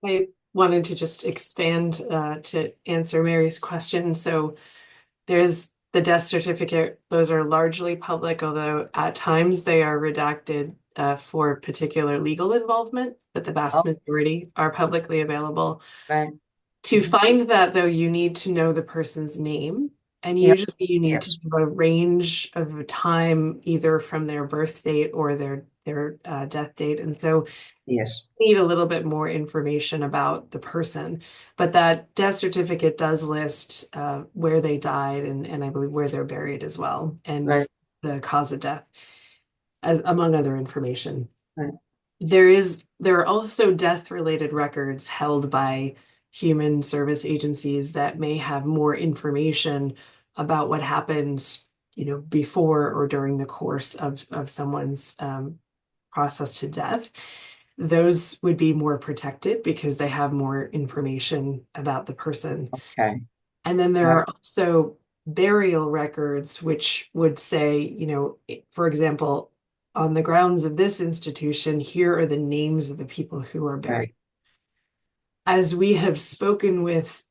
I wanted to just expand to answer Mary's question. So there's the death certificate. Those are largely public, although at times they are redacted for particular legal involvement, but the vast majority are publicly available. Right. To find that, though, you need to know the person's name. And Yep. usually you need to give a range of time, either from their birth date or their death date. And so yes, you need a little bit more information about the person. But that death certificate does list where they died and I believe where they're buried as well, and right. the cause of death, as among other information. Right. There are also death-related records held by human service agencies that may have more information about what happened, you know, before or during the course of someone's process to death. those would be more protected because they have more information about the person. Okay. And then there Right. are also burial records, which would say, you know, for example, on the grounds of this institution, here are the names of the people who are buried. Right. As we have spoken with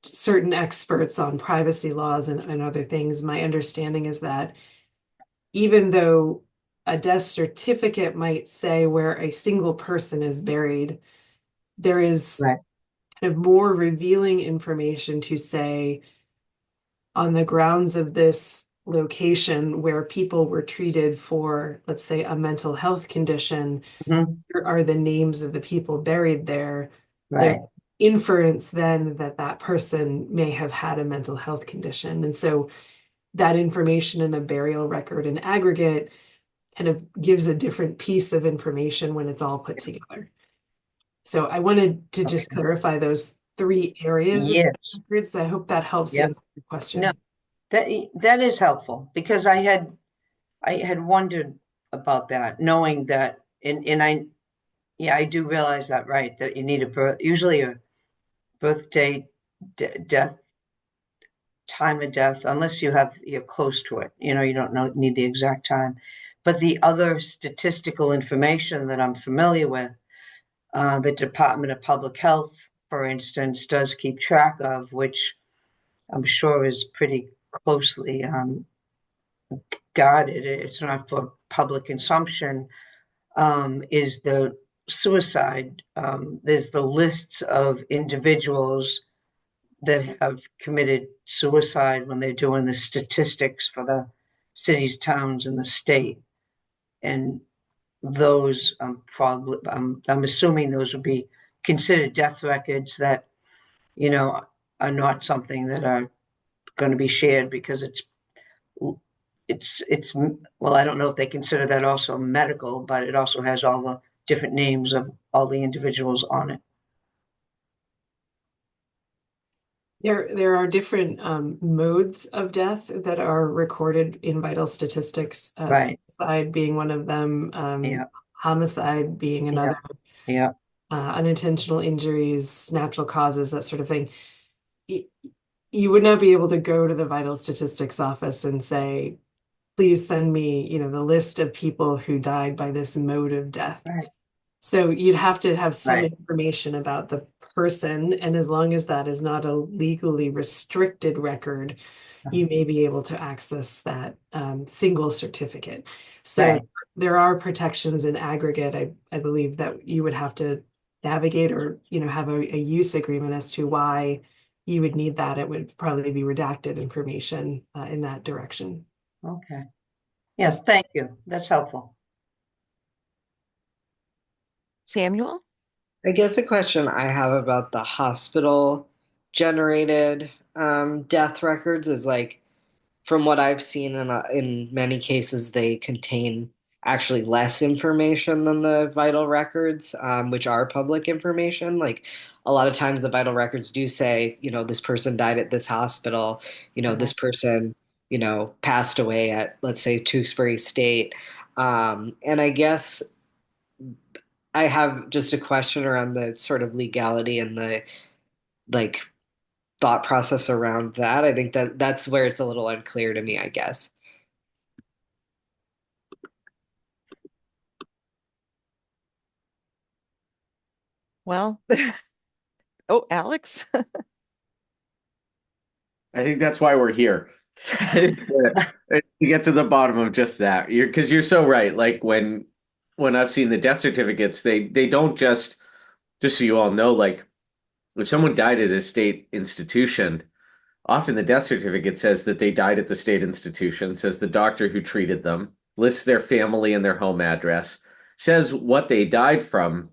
certain experts on privacy laws and other things, my understanding is that even though a death certificate might say where a single person is buried, there is Right. kind of more revealing information to say, on the grounds of this location where people were treated for, let's say, a mental health condition, Mhm. here are the names of the people buried there. Right. The inference then that that person may have had a mental health condition. And so that information in a burial record in aggregate kind of gives a different piece of information when it's all put together. So I wanted to just Okay. clarify those three areas of Yes. records. I hope that helps Yep. answer your question. No, that is helpful because I had wondered about that, knowing that, and I do realize that, right, that you need usually a birthday, death, time of death, unless you're close to it, you know, you don't need the exact time. But the other statistical information that I'm familiar with, the Department of Public Health, for instance, does keep track of, which I'm sure is pretty closely guarded. It's not for public consumption. Is the suicide? There's the lists of individuals that have committed suicide when they're doing the statistics for the cities, towns, and the state. And those probably, I'm assuming those would be considered death records that, you know, are not something that are going to be shared because it's well, I don't know if they consider that also medical, but it also has all the different names of all the individuals on it. There are different modes of death that are recorded in vital statistics, Right. suicide being one of them, Yeah. homicide being another, Yeah. unintentional injuries, natural causes, that sort of thing. You would not be able to go to the vital statistics office and say, please send me, you know, the list of people who died by this mode of death. Right. So you'd have to have some Right. information about the person, and as long as that is not a legally restricted record, you may be able to access that single certificate. So Right. there are protections in aggregate, I believe, that you would have to navigate or, you know, have a use agreement as to why you would need that. It would probably be redacted information in that direction. Okay. Yes, thank you. That's helpful. Samuel? I guess a question I have about the hospital generated death records is like, from what I've seen in many cases, they contain actually less information than the vital records, which are public information. Like a lot of times the vital records do say, you know, this person died at this hospital, you know, this person, you know, passed away at, let's say, Tewksbury State. And I guess I have just a question around the sort of legality and the like thought process around that. I think that that's where it's a little unclear to me, I guess. Well, oh, Alex? I think that's why we're here. To get to the bottom of just that. Because you're so right. Like when I've seen the death certificates, they don't just so you all know, like if someone died at a state institution, often the death certificate says that they died at the state institution, says the doctor who treated them, lists their family and their home address, says what they died from,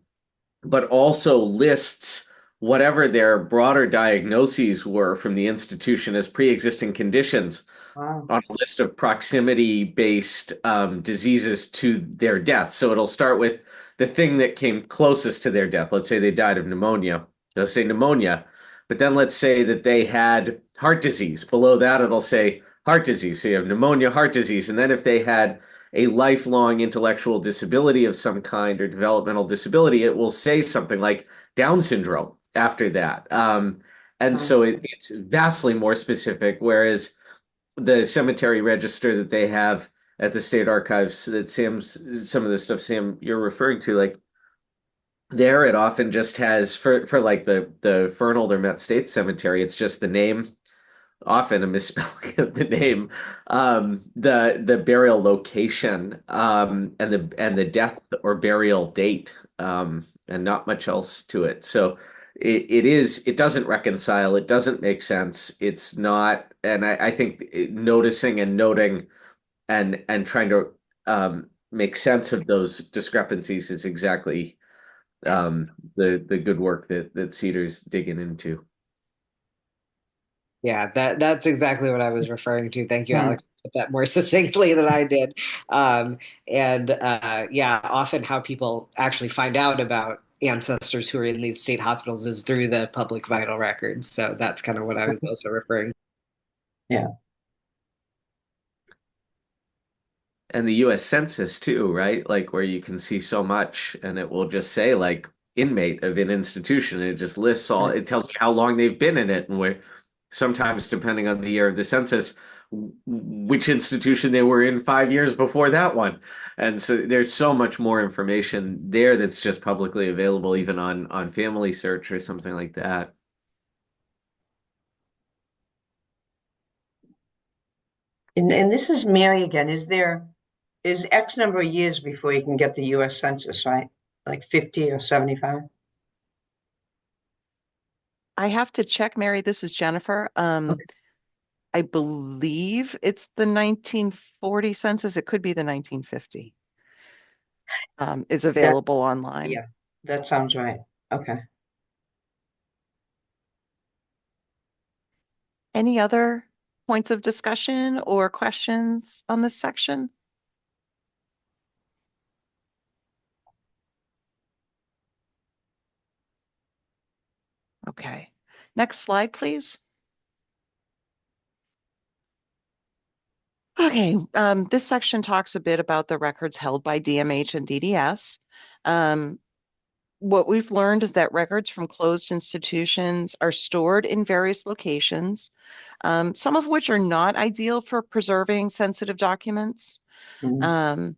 but also lists whatever their broader diagnoses were from the institution as pre-existing conditions. Wow. On a list of proximity-based diseases to their death. So it'll start with the thing that came closest to their death. Let's say they died of pneumonia. They'll say pneumonia. But then let's say that they had heart disease. Below that, it'll say heart disease. So you have pneumonia, heart disease. And then if they had a lifelong intellectual disability of some kind or developmental disability, it will say something like Down syndrome after that. And so it's vastly more specific, whereas the cemetery register that they have at the state archives that some of the stuff Sam you're referring to, like there it often just has for like the Fernald or Met State Cemetery, it's just the name, often a misspelling of the name, the burial location, and the death or burial date, and not much else to it. So it doesn't reconcile, it doesn't make sense. It's not, and I think noticing and noting and trying to make sense of those discrepancies is exactly the good work that Cedar's digging into. Yeah, that's exactly what I was referring to. Thank you, Hmm. Alex. Put that more succinctly than I did. And yeah, often how people actually find out about ancestors who are in these state hospitals is through the public vital records. So that's kind of what I was also referring to. Yeah. And the US Census too, right? Like where you can see so much and it will just say like inmate of an institution. And it just lists all, it tells you how long they've been in it and where sometimes depending on the year of the census, which institution they were in 5 years before that one. And so there's so much more information there that's just publicly available, even on Family Search or something like that. And this is Mary again. Is X number of years before you can get the US Census, right? Like 50 or 75? I have to check, Mary. This is Jennifer. Okay. I believe it's the 1940 census. It could be the 1950. Is available online. Yeah, that sounds right. Okay. Any other points of discussion or questions on this section? Okay, next slide, please. Okay, this section talks a bit about the records held by DMH and DDS. What we've learned is that records from closed institutions are stored in various locations, some of which are not ideal for preserving sensitive documents. Mhm.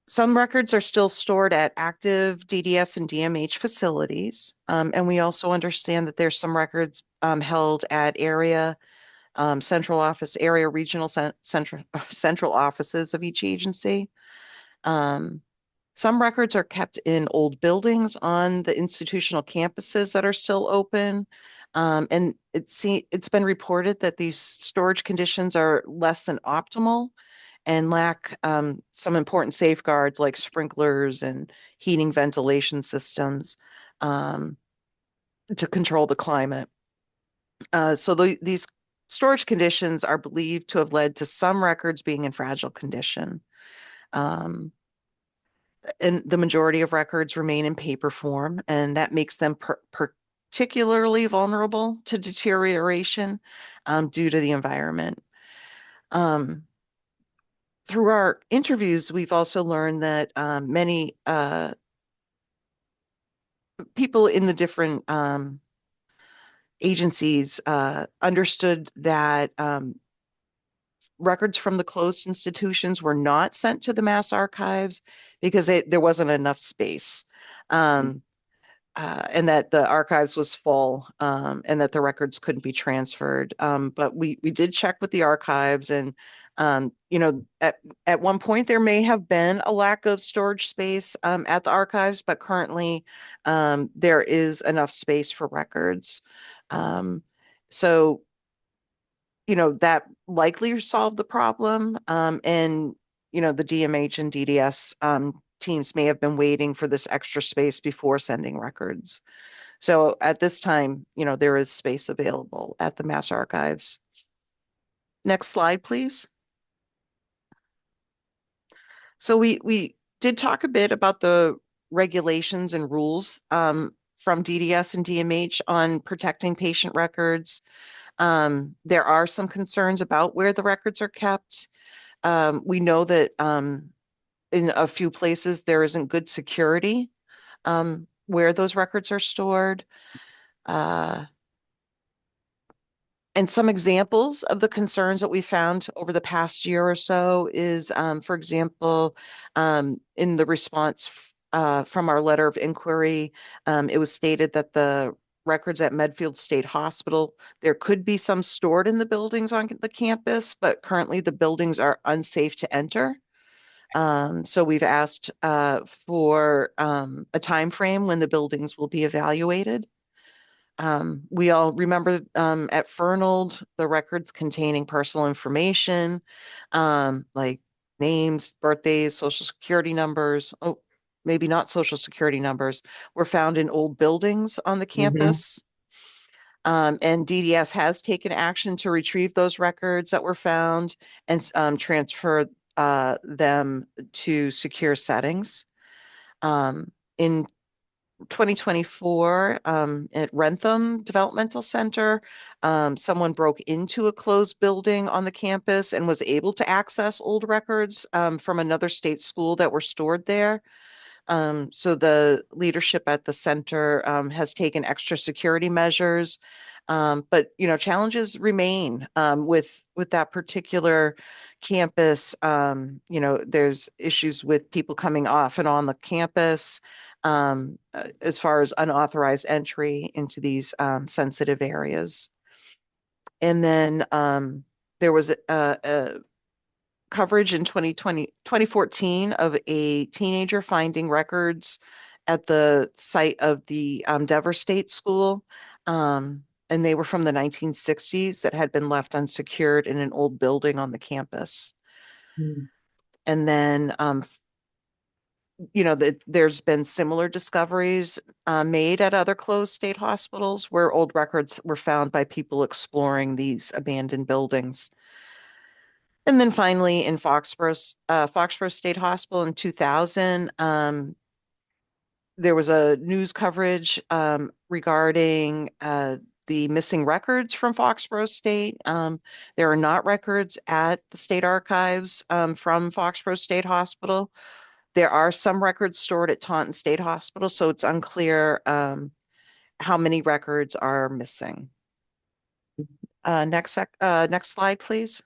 Some records are still stored at active DDS and DMH facilities. And we also understand that there's some records held at area central office, area regional central offices of each agency. Some records are kept in old buildings on the institutional campuses that are still open. And it's been reported that these storage conditions are less than optimal and lack some important safeguards like sprinklers and heating ventilation systems to control the climate. So these storage conditions are believed to have led to some records being in fragile condition. And the majority of records remain in paper form, and that makes them particularly vulnerable to deterioration due to the environment. Through our interviews, we've also learned that many people in the different agencies understood that records from the closed institutions were not sent to the Mass Archives because there wasn't enough space. And that the archives was full, and that the records couldn't be transferred. But we did check with the archives, and at one point there may have been a lack of storage space at the archives, but currently there is enough space for records. So that likely solved the problem, and the DMH and DDS teams may have been waiting for this extra space before sending records. So at this time, there is space available at the Mass Archives. Next slide, please. So we did talk a bit about the regulations and rules from DDS and DMH on protecting patient records. There are some concerns about where the records are kept. we know that in a few places there isn't good security where those records are stored. And some examples of the concerns that we found over the past year or so is, for example, in the response from our letter of inquiry, it was stated that the records at Medfield State Hospital, there could be some stored in the buildings on the campus, but currently the buildings are unsafe to enter. So we've asked for a time frame when the buildings will be evaluated. We all remember at Fernald, the records containing personal information, like names, birthdays, social security numbers. Oh, maybe not social security numbers, were found in old buildings on the campus. And DDS has taken action to retrieve those records that were found and transfer them to secure settings. In 2024 at Rentham Developmental Center, someone broke into a closed building on the campus and was able to access old records from another state school that were stored there. So the leadership at the center has taken extra security measures, but challenges remain with that particular campus. There's issues with people coming off and on the campus as far as unauthorized entry into these sensitive areas. And then there was a coverage in 2014 of a teenager finding records at the site of the Dever State School. And they were from the 1960s that had been left unsecured in an old building on the campus. And then there's been similar discoveries made at other closed state hospitals where old records were found by people exploring these abandoned buildings. And then finally, in Foxborough State Hospital in 2000, there was a news coverage regarding the missing records from Foxborough State. There are not records at the state archives from Foxborough State Hospital. There are some records stored at Taunton State Hospital, so it's unclear how many records are missing. Next slide, please.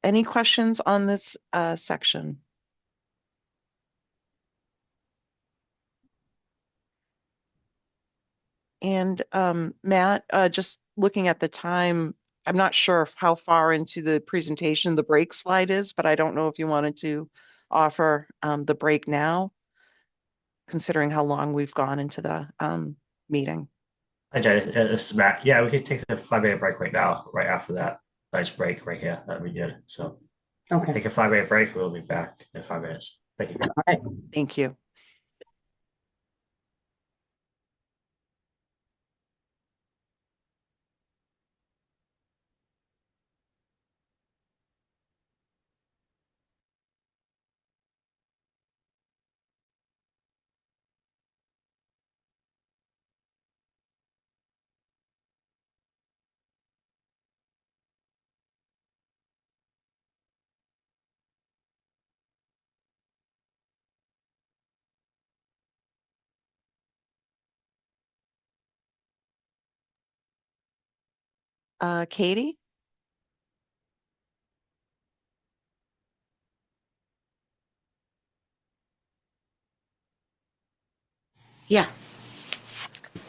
Any questions on this section? And Matt, just looking at the time, I'm not sure how far into the presentation the break slide is, but I don't know if you wanted to offer the break now, considering how long we've gone into the meeting. Hi, Jenny. This is Matt. Yeah, we could take a 5-minute break right now, right after that. Nice break right here. That'd be good. So Okay. take a 5-minute break. We'll be back in 5 minutes. Thank you. All right. Thank you. Katie? Yeah.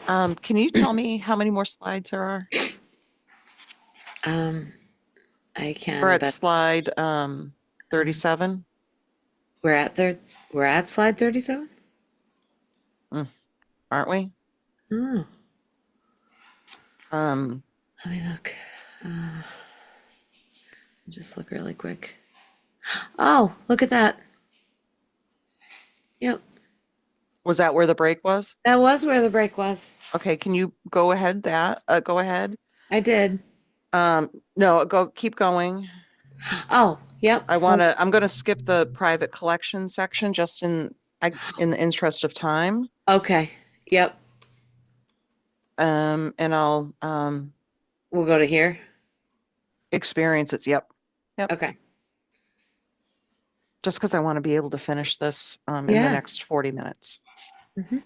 Can you tell me how many more slides there are? I can. We're at but slide 37. we're at slide 37. Aren't we? Oh, Um, let me look. Just look really quick. Oh, look at that. Yep, was that where the break was? that was where the break was. Okay, can you go ahead go ahead? I did. No, keep going. Oh, yep. I'm gonna skip the private collection section just in the interest of time. Okay. Yep. And I'll We'll go to here. experiences. Yep. Okay. Just because I want to be able to finish this in the Yeah. next 40 minutes. Mhm.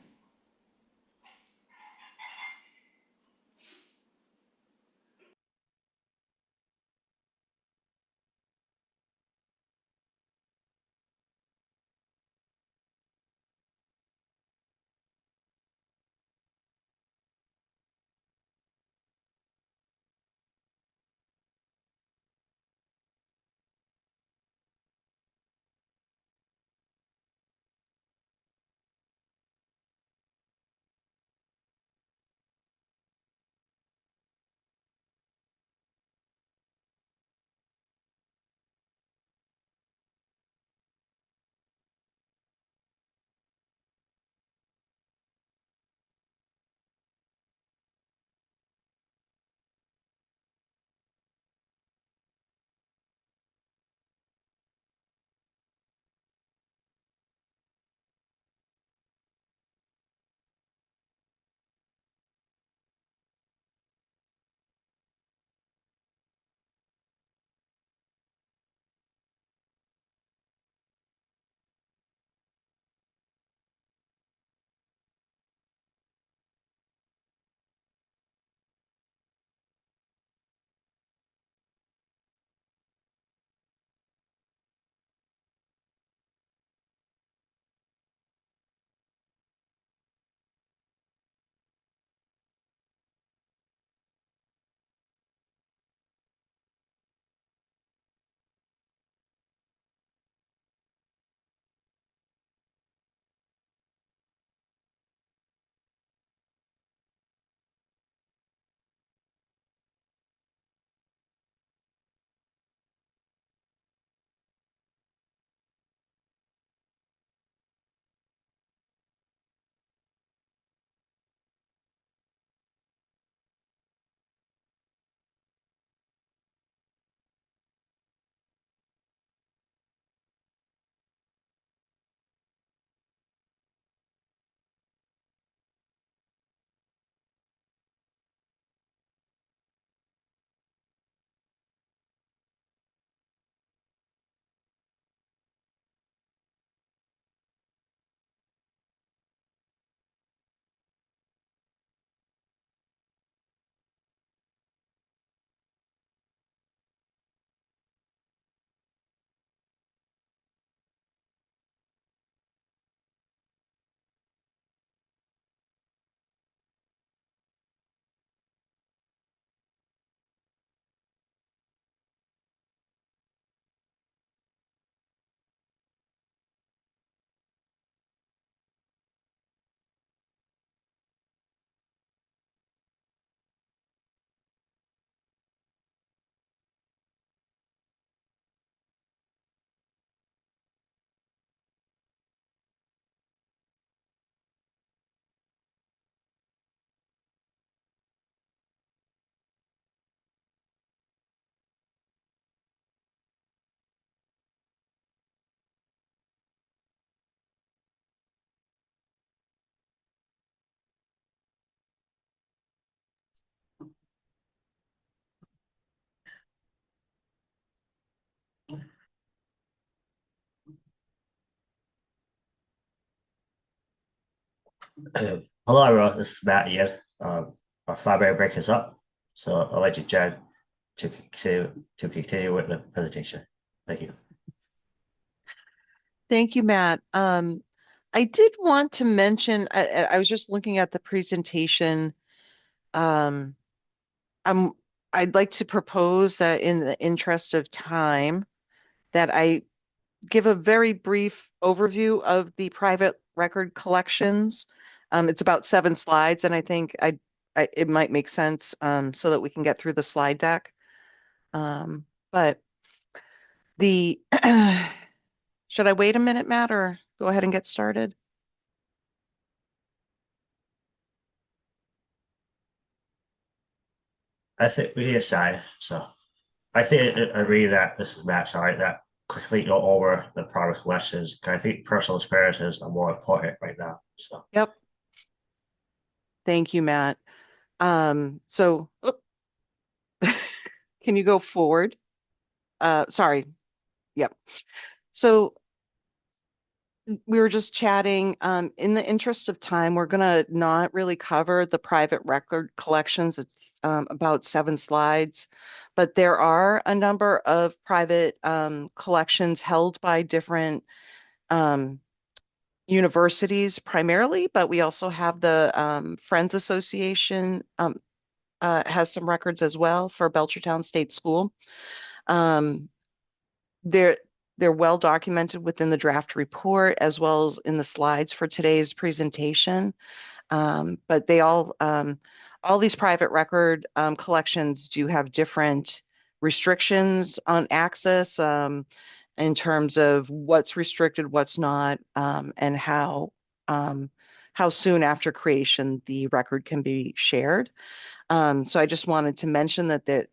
Hello, everyone. This is Matt again. Our 5 minute break is up, so I'd like to Jen to continue with the presentation. Thank you. Thank you, Matt. I did want to mention, I was just looking at the presentation. Um, I'd like to propose that in the interest of time, that I give a very brief overview of the private record collections. It's about 7 slides, and I think it might make sense so that we can get through the slide deck. But the should I wait a minute, Matt, or go ahead and get started? I think we decide. So I think I agree that this is Matt. Sorry that quickly go over the private collections. I think personal experiences are more important right now. So Yep. Thank you, Matt. So can you go forward? Sorry. Yep. So we were just chatting. In the interest of time, we're going to not really cover the private record collections. It's about 7 slides, but there are a number of private collections held by different universities primarily, but we also have the Friends Association has some records as well for Belchertown State School. They're well documented within the draft report as well as in the slides for today's presentation. But they all these private record collections do have different restrictions on access in terms of what's restricted, what's not, and how soon after creation the record can be shared. So I just wanted to mention that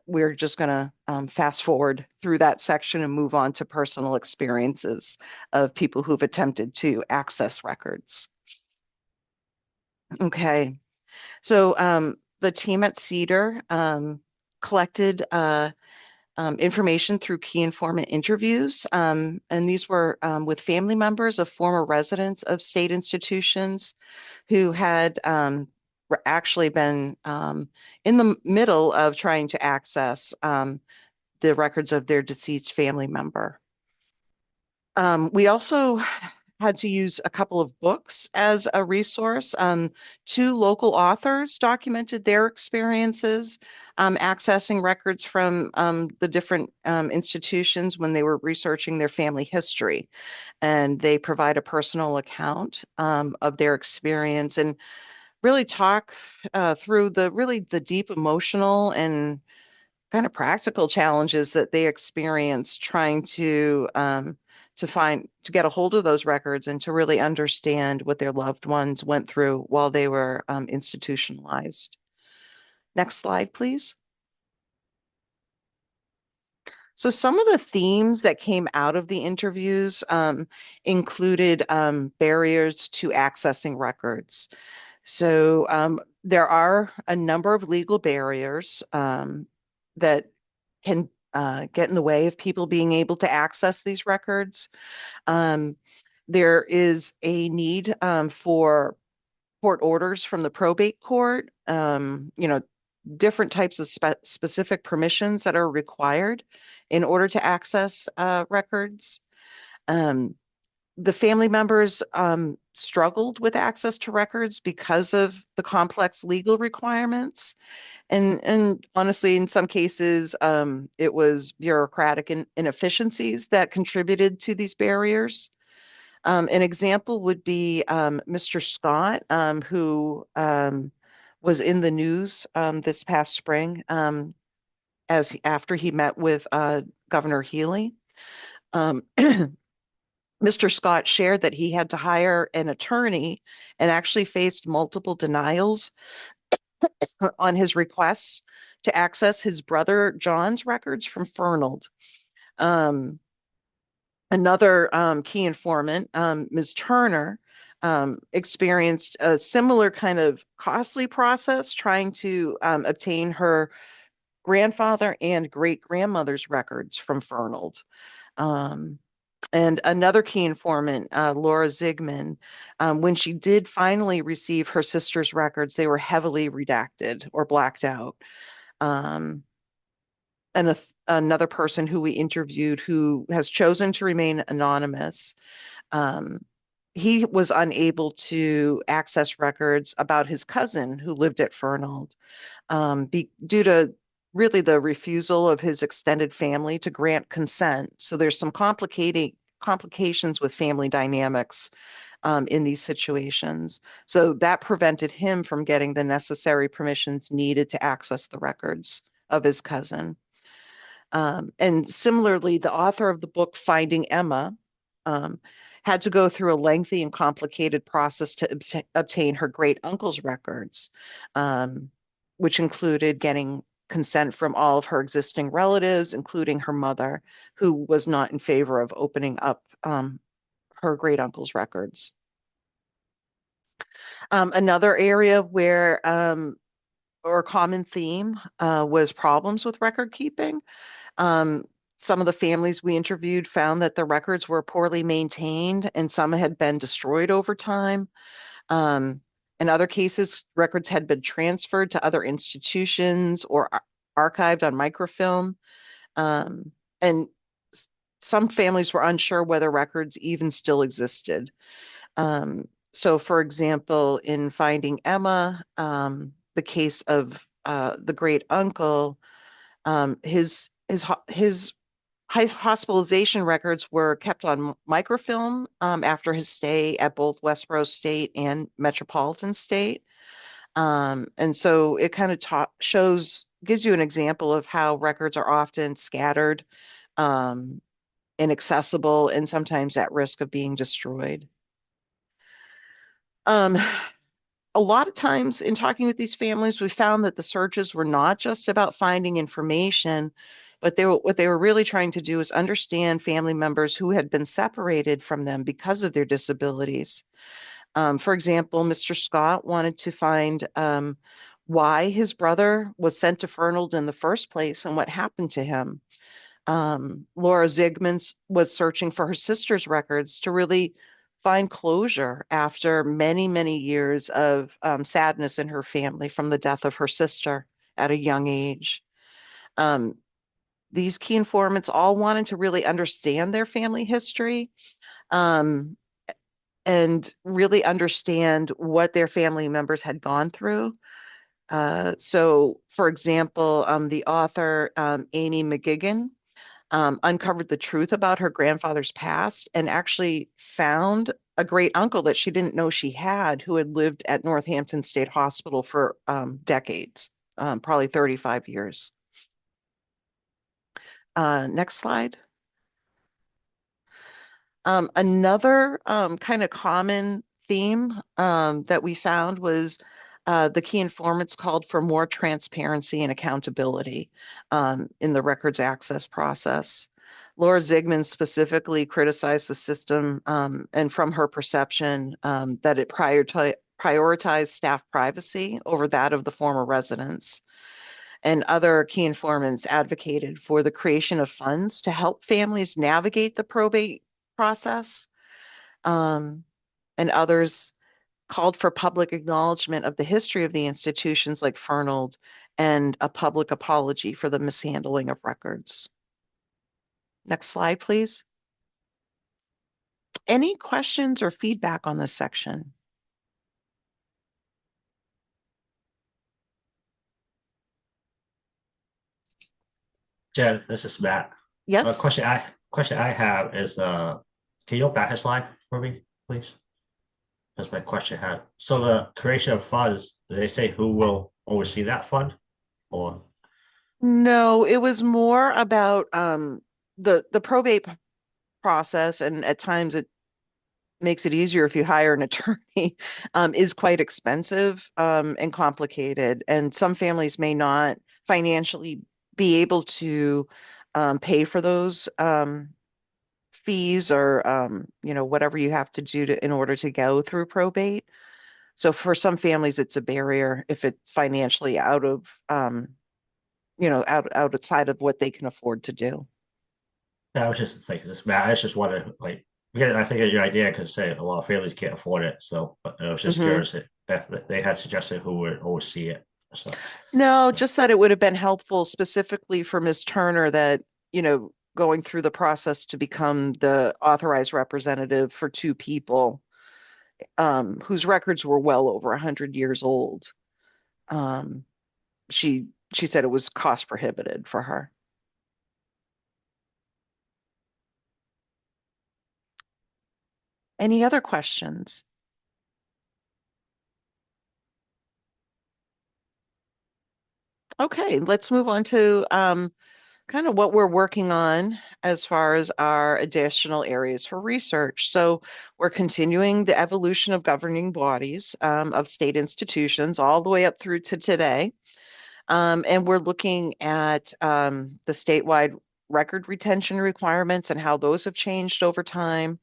we're just going to fast forward through that section and move on to personal experiences of people who've attempted to access records. Okay, so the team at Cedar collected information through key informant interviews, and these were with family members of former residents of state institutions who had actually been in the middle of trying to access the records of their deceased family member. We also had to use a couple of books as a resource. 2 local authors documented their experiences accessing records from the different institutions when they were researching their family history. And they provide a personal account of their experience and really talk through the deep emotional and kind of practical challenges that they experience trying to get a hold of those records and to really understand what their loved ones went through while they were institutionalized. Next slide, please. So some of the themes that came out of the interviews included barriers to accessing records. So there are a number of legal barriers that can get in the way of people being able to access these records. There is a need for court orders from the probate court, different types of specific permissions that are required in order to access records. The family members struggled with access to records because of the complex legal requirements. And honestly, in some cases, it was bureaucratic inefficiencies that contributed to these barriers. An example would be Mr. Scott, who was in the news this past spring after he met with Governor Healy. Mr. Scott shared that he had to hire an attorney and actually faced multiple denials on his requests to access his brother John's records from Fernald. Another key informant, Ms. Turner, experienced a similar kind of costly process trying to obtain her grandfather and great-grandmother's records from Fernald. And another key informant, Laura Zigman, when she did finally receive her sister's records, they were heavily redacted or blacked out. And another person who we interviewed who has chosen to remain anonymous, he was unable to access records about his cousin who lived at Fernald due to really the refusal of his extended family to grant consent. So there's some complications with family dynamics in these situations. So that prevented him from getting the necessary permissions needed to access the records of his cousin. And similarly, the author of the book Finding Emma had to go through a lengthy and complicated process to obtain her great uncle's records, which included getting consent from all of her existing relatives, including her mother, who was not in favor of opening up her great uncle's records. Another area where or common theme was problems with record keeping. Some of the families we interviewed found that the records were poorly maintained and some had been destroyed over time. In other cases, records had been transferred to other institutions or archived on microfilm. And some families were unsure whether records even still existed. So, for example, in Finding Emma, the case of the great uncle, his hospitalization records were kept on microfilm after his stay at both Westboro State and Metropolitan State. And so it kind of gives you an example of how records are often scattered, inaccessible, and sometimes at risk of being destroyed. A lot of times in talking with these families, we found that the searches were not just about finding information, but what they were really trying to do is understand family members who had been separated from them because of their disabilities. For example, Mr. Scott wanted to find why his brother was sent to Fernald in the first place and what happened to him. Laura Zygmunt was searching for her sister's records to really find closure after many, many years of sadness in her family from the death of her sister at a young age. These key informants all wanted to really understand their family history and really understand what their family members had gone through. So, for example, the author, Amy McGuigan, uncovered the truth about her grandfather's past and actually found a great uncle that she didn't know she had who had lived at Northampton State Hospital for decades, probably 35 years. Next slide. Another kind of common theme that we found was the key informants called for more transparency and accountability in the records access process. Laura Zygmunt specifically criticized the system and from her perception that it prioritized staff privacy over that of the former residents. And other key informants advocated for the creation of funds to help families navigate the probate process. And others called for public acknowledgement of the history of the institutions like Fernald and a public apology for the mishandling of records. Next slide, please. Any questions or feedback on this section? Jen, this is Matt. Yes. Question I have is can you go back a slide for me, please? That's my question had. So the creation of funds, did they say who will oversee that fund? Or No, it was more about the probate process, and at times it makes it easier if you hire an attorney, is quite expensive and complicated. And some families may not financially be able to pay for those fees or whatever you have to do in order to go through probate. So for some families, it's a barrier if it's financially out of outside of what they can afford to do. I was just like this, Matt. I was just wondering, like, because I think of your idea because say a lot of families can't afford it. So but I was just curious if they had suggested who would oversee it. So No, just that it would have been helpful specifically for Ms. Turner that, going through the process to become the authorized representative for two people whose records were well over 100 years old. She said it was cost prohibitive for her. Any other questions? Okay, let's move on to kind of what we're working on as far as our additional areas for research. So we're continuing the evolution of governing bodies of state institutions all the way up through to today. And we're looking at the statewide record retention requirements and how those have changed over time.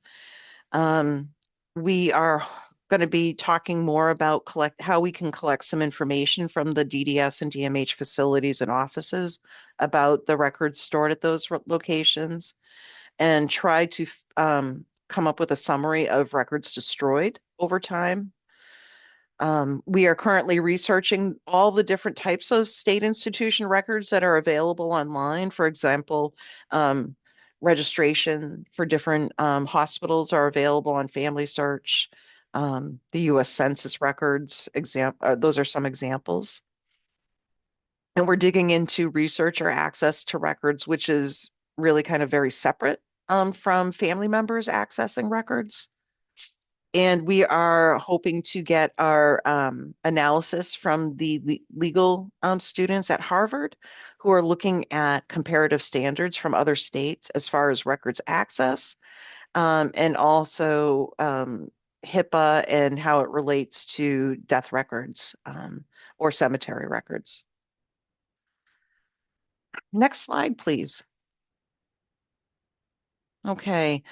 We are going to be talking more about how we can collect some information from the DDS and DMH facilities and offices about the records stored at those locations, and try to come up with a summary of records destroyed over time. We are currently researching all the different types of state institution records that are available online. For example, registration for different hospitals are available on Family Search. The U.S. Census records, those are some examples. And we're digging into researcher access to records, which is really kind of very separate from family members accessing records. And we are hoping to get our analysis from the legal students at Harvard who are looking at comparative standards from other states as far as records access, and also HIPAA and how it relates to death records or cemetery records. Next slide, please. Okay.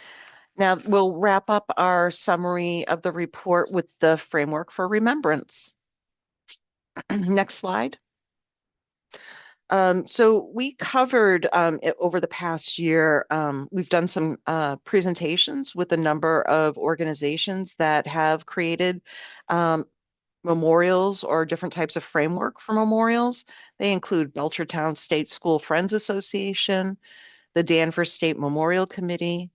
Now we'll wrap up our summary of the report with the framework for remembrance. Next slide. So we covered over the past year, we've done some presentations with a number of organizations that have created memorials or different types of framework for memorials. They include Belchertown State School Friends Association, the Danvers State Memorial Committee,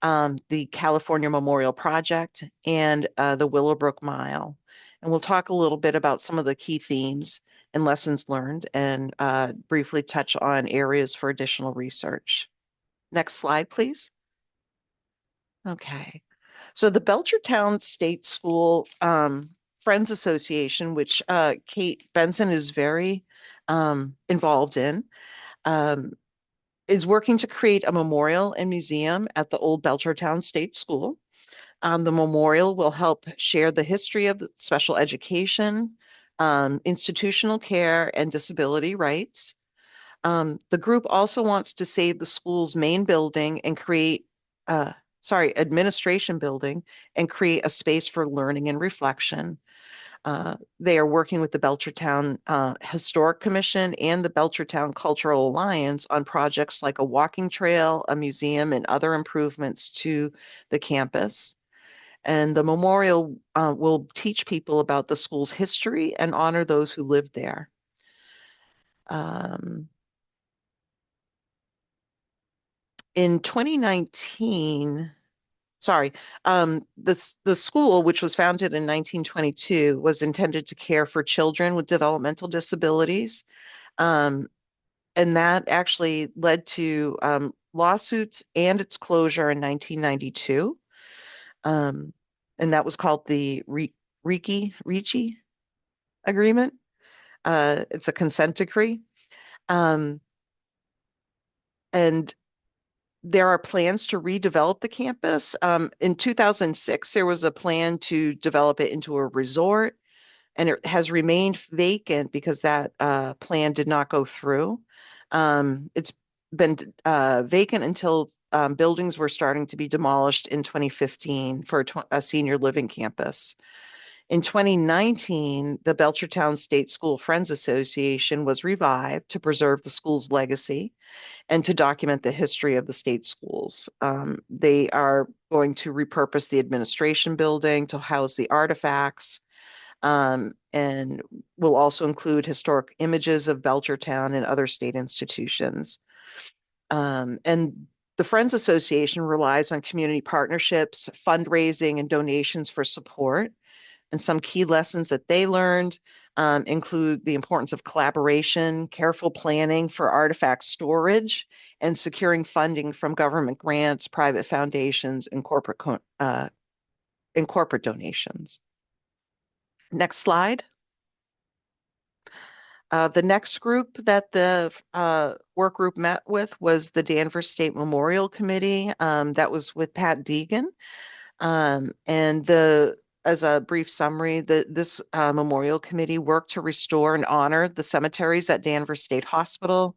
the California Memorial Project, and the Willowbrook Mile. And we'll talk a little bit about some of the key themes and lessons learned, and briefly touch on areas for additional research. Next slide, please. Okay, so the Belchertown State School Friends Association, which Kate Benson is very involved in, is working to create a memorial and museum at the old Belchertown State School. The memorial will help share the history of special education, institutional care, and disability rights. The group also wants to save the school's main building and create, administration building, and create a space for learning and reflection. They are working with the Belchertown Historic Commission and the Belchertown Cultural Alliance on projects like a walking trail, a museum, and other improvements to the campus. And the memorial will teach people about the school's history and honor those who lived there. In 2019, the school, which was founded in 1922, was intended to care for children with developmental disabilities. And that actually led to lawsuits and its closure in 1992. And that was called the Ricci Agreement. It's a consent decree. And there are plans to redevelop the campus. In 2006, there was a plan to develop it into a resort, and it has remained vacant because that plan did not go through. It's been vacant until buildings were starting to be demolished in 2015 for a senior living campus. In 2019, the Belchertown State School Friends Association was revived to preserve the school's legacy and to document the history of the state schools. They are going to repurpose the administration building to house the artifacts, and will also include historic images of Belchertown and other state institutions. And the Friends Association relies on community partnerships, fundraising, and donations for support. And some key lessons that they learned include the importance of collaboration, careful planning for artifact storage, and securing funding from government grants, private foundations, and corporate donations. Next slide. The next group that the work group met with was the Danvers State Memorial Committee. That was with Pat Deegan. As a brief summary, this memorial committee worked to restore and honor the cemeteries at Danvers State Hospital,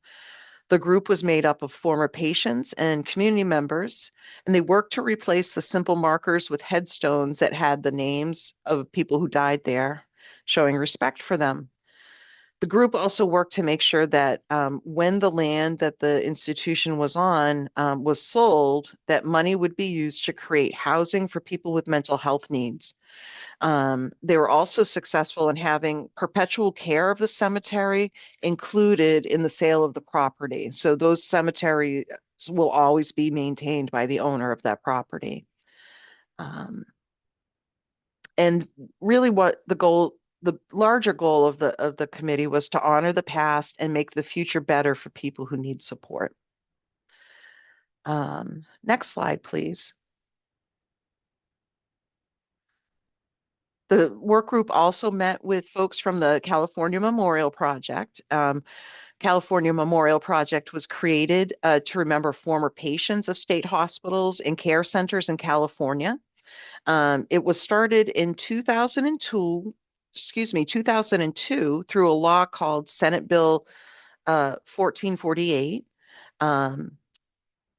The group was made up of former patients and community members, and they worked to replace the simple markers with headstones that had the names of people who died there, showing respect for them. The group also worked to make sure that when the land that the institution was on was sold, that money would be used to create housing for people with mental health needs. They were also successful in having perpetual care of the cemetery included in the sale of the property. So those cemeteries will always be maintained by the owner of that property. And really what the larger goal of the committee was to honor the past and make the future better for people who need support. Next slide, please. The work group also met with folks from the California Memorial Project. California Memorial Project was created to remember former patients of state hospitals and care centers in California. It was started in 2002 through a law called Senate Bill 1448.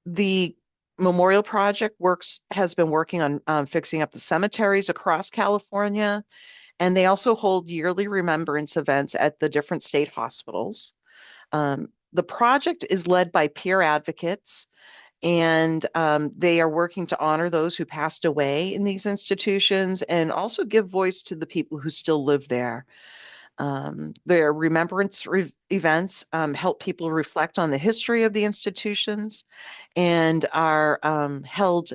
The Memorial Project has been working on fixing up the cemeteries across California, and they also hold yearly remembrance events at the different state hospitals. The project is led by peer advocates, and they are working to honor those who passed away in these institutions and also give voice to the people who still live there. Their remembrance events help people reflect on the history of the institutions and are held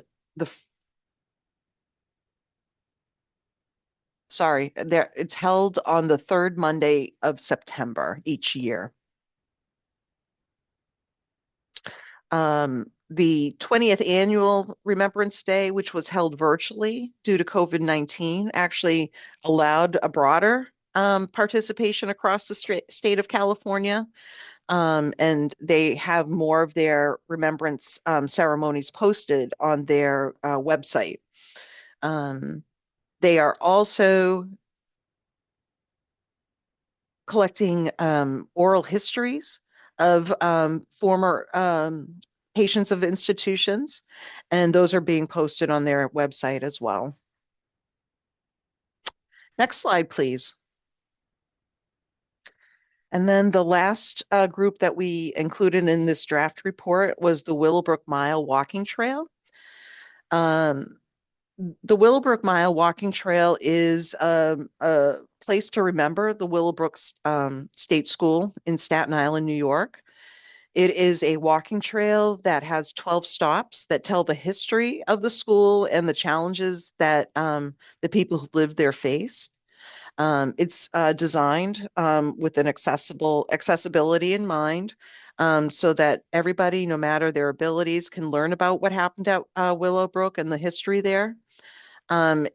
it's held on the third Monday of September each year. The 20th annual Remembrance Day, which was held virtually due to COVID-19, actually allowed a broader participation across the state of California. And they have more of their remembrance ceremonies posted on their website. They are also collecting oral histories of former patients of institutions, and those are being posted on their website as well. Next slide, please. And then the last group that we included in this draft report was the Willowbrook Mile Walking Trail. The Willowbrook Mile Walking Trail is a place to remember the Willowbrook State School in Staten Island, New York. It is a walking trail that has 12 stops that tell the history of the school and the challenges that the people who live there face. It's designed with an accessibility in mind, so that everybody, no matter their abilities, can learn about what happened at Willowbrook and the history there. And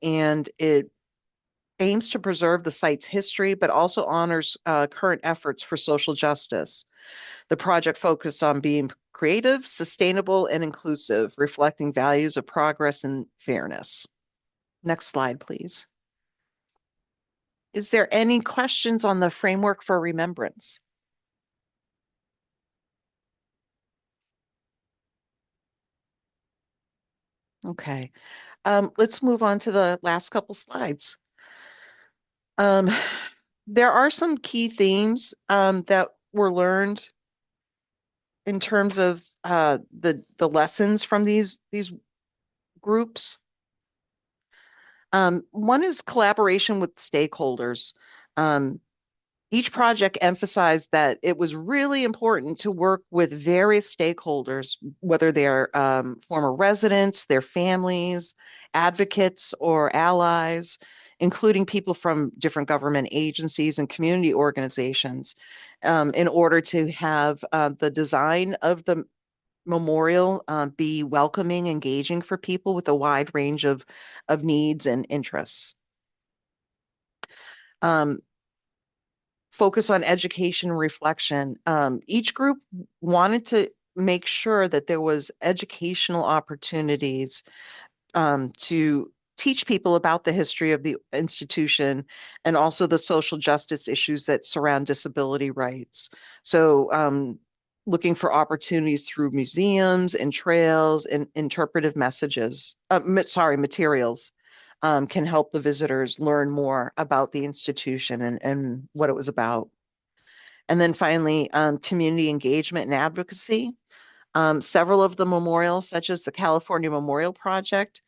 it aims to preserve the site's history, but also honors current efforts for social justice. The project focused on being creative, sustainable, and inclusive, reflecting values of progress and fairness. Next slide, please. Is there any questions on the framework for remembrance? Okay, let's move on to the last couple slides. There are some key themes that were learned in terms of the lessons from these groups. One is collaboration with stakeholders. Each project emphasized that it was really important to work with various stakeholders, whether they're former residents, their families, advocates, or allies, including people from different government agencies and community organizations, in order to have the design of the memorial be welcoming, engaging for people with a wide range of needs and interests. Focus on education and reflection. Each group wanted to make sure that there was educational opportunities to teach people about the history of the institution and also the social justice issues that surround disability rights. So looking for opportunities through museums and trails and interpretive messages, materials, can help the visitors learn more about the institution and what it was about. And then finally, community engagement and advocacy. Several of the memorials, such as the California Memorial Project,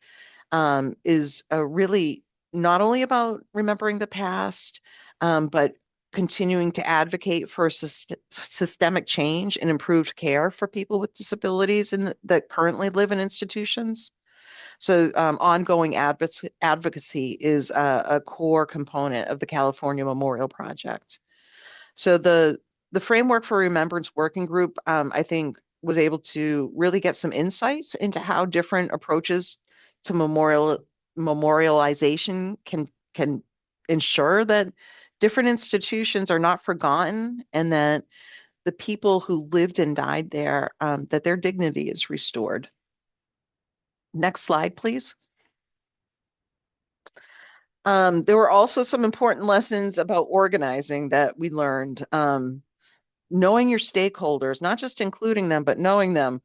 is really not only about remembering the past, but continuing to advocate for systemic change and improved care for people with disabilities that currently live in institutions. So ongoing advocacy is a core component of the California Memorial Project. So the Framework for Remembrance Working Group, I think, was able to really get some insights into how different approaches to memorialization can ensure that different institutions are not forgotten and that the people who lived and died there, that their dignity is restored. Next slide, please. There were also some important lessons about organizing that we learned. Knowing your stakeholders, not just including them, but knowing them.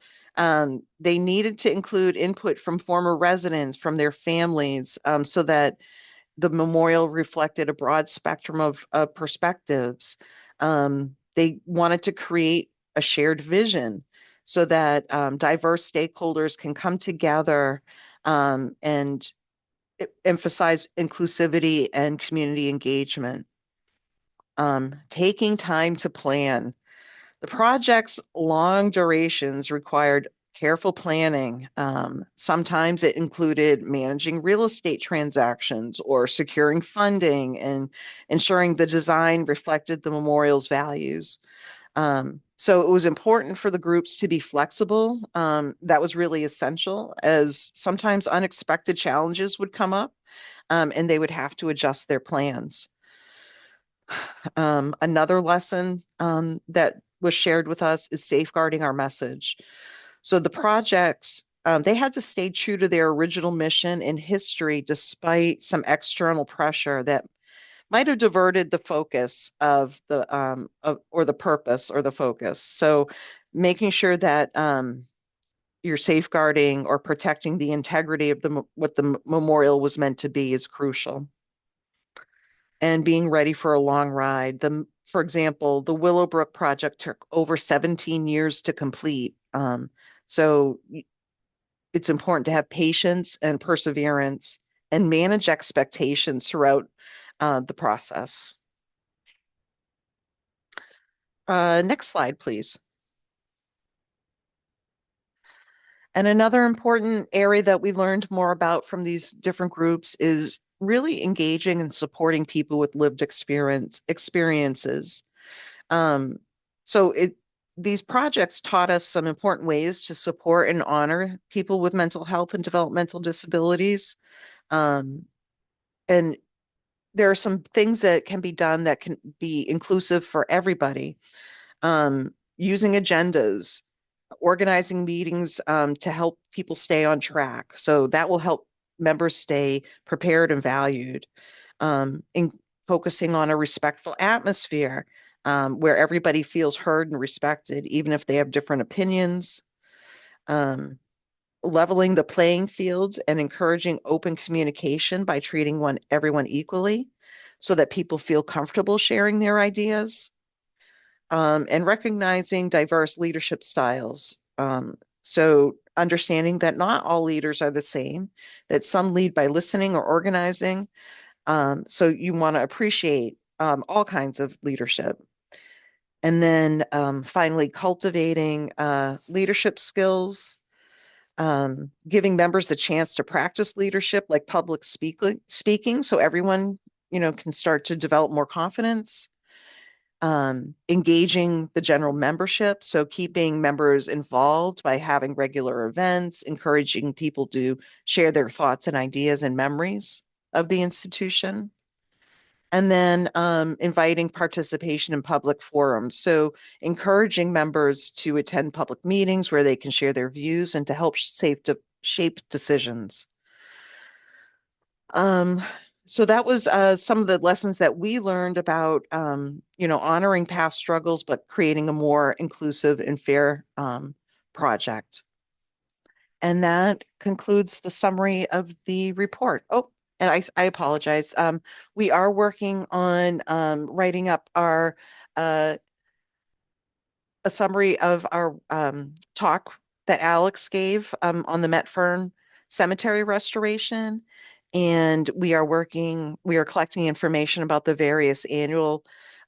They needed to include input from former residents, from their families, so that the memorial reflected a broad spectrum of perspectives. They wanted to create a shared vision so that diverse stakeholders can come together and emphasize inclusivity and community engagement. Taking time to plan. The project's long durations required careful planning. Sometimes it included managing real estate transactions or securing funding and ensuring the design reflected the memorial's values. So it was important for the groups to be flexible. That was really essential, as sometimes unexpected challenges would come up and they would have to adjust their plans. Another lesson that was shared with us is safeguarding our message. So the projects, they had to stay true to their original mission and history despite some external pressure that might have diverted the focus of the or the purpose or the focus. So making sure that you're safeguarding or protecting the integrity of what the memorial was meant to be is crucial. And being ready for a long ride. For example, the Willowbrook project took over 17 years to complete. So it's important to have patience and perseverance and manage expectations throughout the process. Next slide, please. And another important area that we learned more about from these different groups is really engaging and supporting people with lived experiences. These projects taught us some important ways to support and honor people with mental health and developmental disabilities. And there are some things that can be done that can be inclusive for everybody. Using agendas, organizing meetings to help people stay on track. So that will help members stay prepared and valued. In focusing on a respectful atmosphere where everybody feels heard and respected, even if they have different opinions. Leveling the playing field and encouraging open communication by treating everyone equally so that people feel comfortable sharing their ideas. And recognizing diverse leadership styles. So understanding that not all leaders are the same, that some lead by listening or organizing. So you want to appreciate all kinds of leadership. And then finally, cultivating leadership skills, giving members a chance to practice leadership like public speaking so everyone can start to develop more confidence. Engaging the general membership, so keeping members involved by having regular events, encouraging people to share their thoughts and ideas and memories of the institution. And then inviting participation in public forums, so encouraging members to attend public meetings where they can share their views and to help shape decisions. So that was some of the lessons that we learned about, honoring past struggles, but creating a more inclusive and fair project. And that concludes the summary of the report. Oh, and I apologize. We are working on writing up a summary of our talk that Alex gave on the Metfern Cemetery restoration. And we are collecting information about the various annual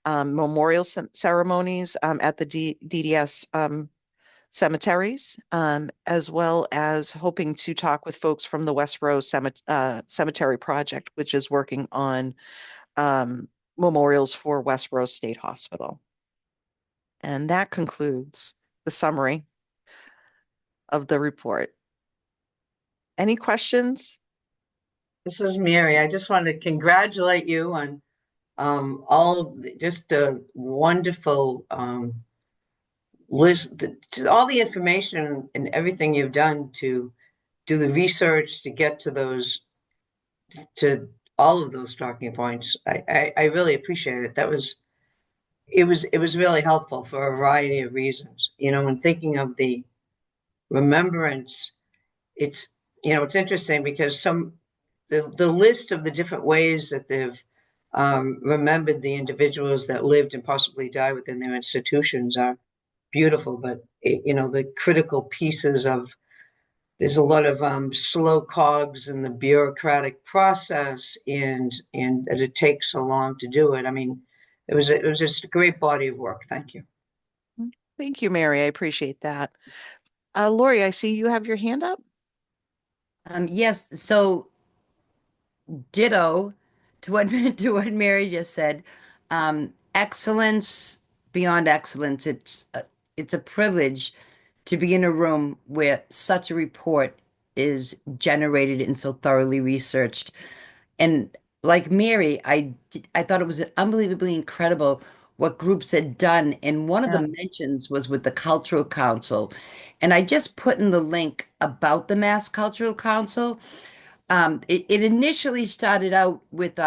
memorial ceremonies at the DDS cemeteries, as well as hoping to talk with folks from the Westboro Cemetery Project, which is working on memorials for Westboro State Hospital. And that concludes the summary of the report. Any questions? This is Mary. I just want to congratulate you on just a wonderful list, all the information and everything you've done to do the research to get to all of those talking points. I really appreciate it. It was really helpful for a variety of reasons. When thinking of the remembrance, it's interesting because the list of the different ways that they've remembered the individuals that lived and possibly died within their institutions are beautiful, but the critical pieces of there's a lot of slow cogs in the bureaucratic process, and that it takes so long to do it. I mean, it was just a great body of work. Thank you. Thank you, Mary. I appreciate that. Lori, I see you have your hand up. Yes, so ditto to what to what Mary just said. Excellence beyond excellence. It's a privilege to be in a room where such a report is generated and so thoroughly researched. And like Mary, I thought it was unbelievably incredible what groups had done. And one of the mentions was with the Cultural Council. And I just put in the link about the Mass Cultural Council. It initially started out with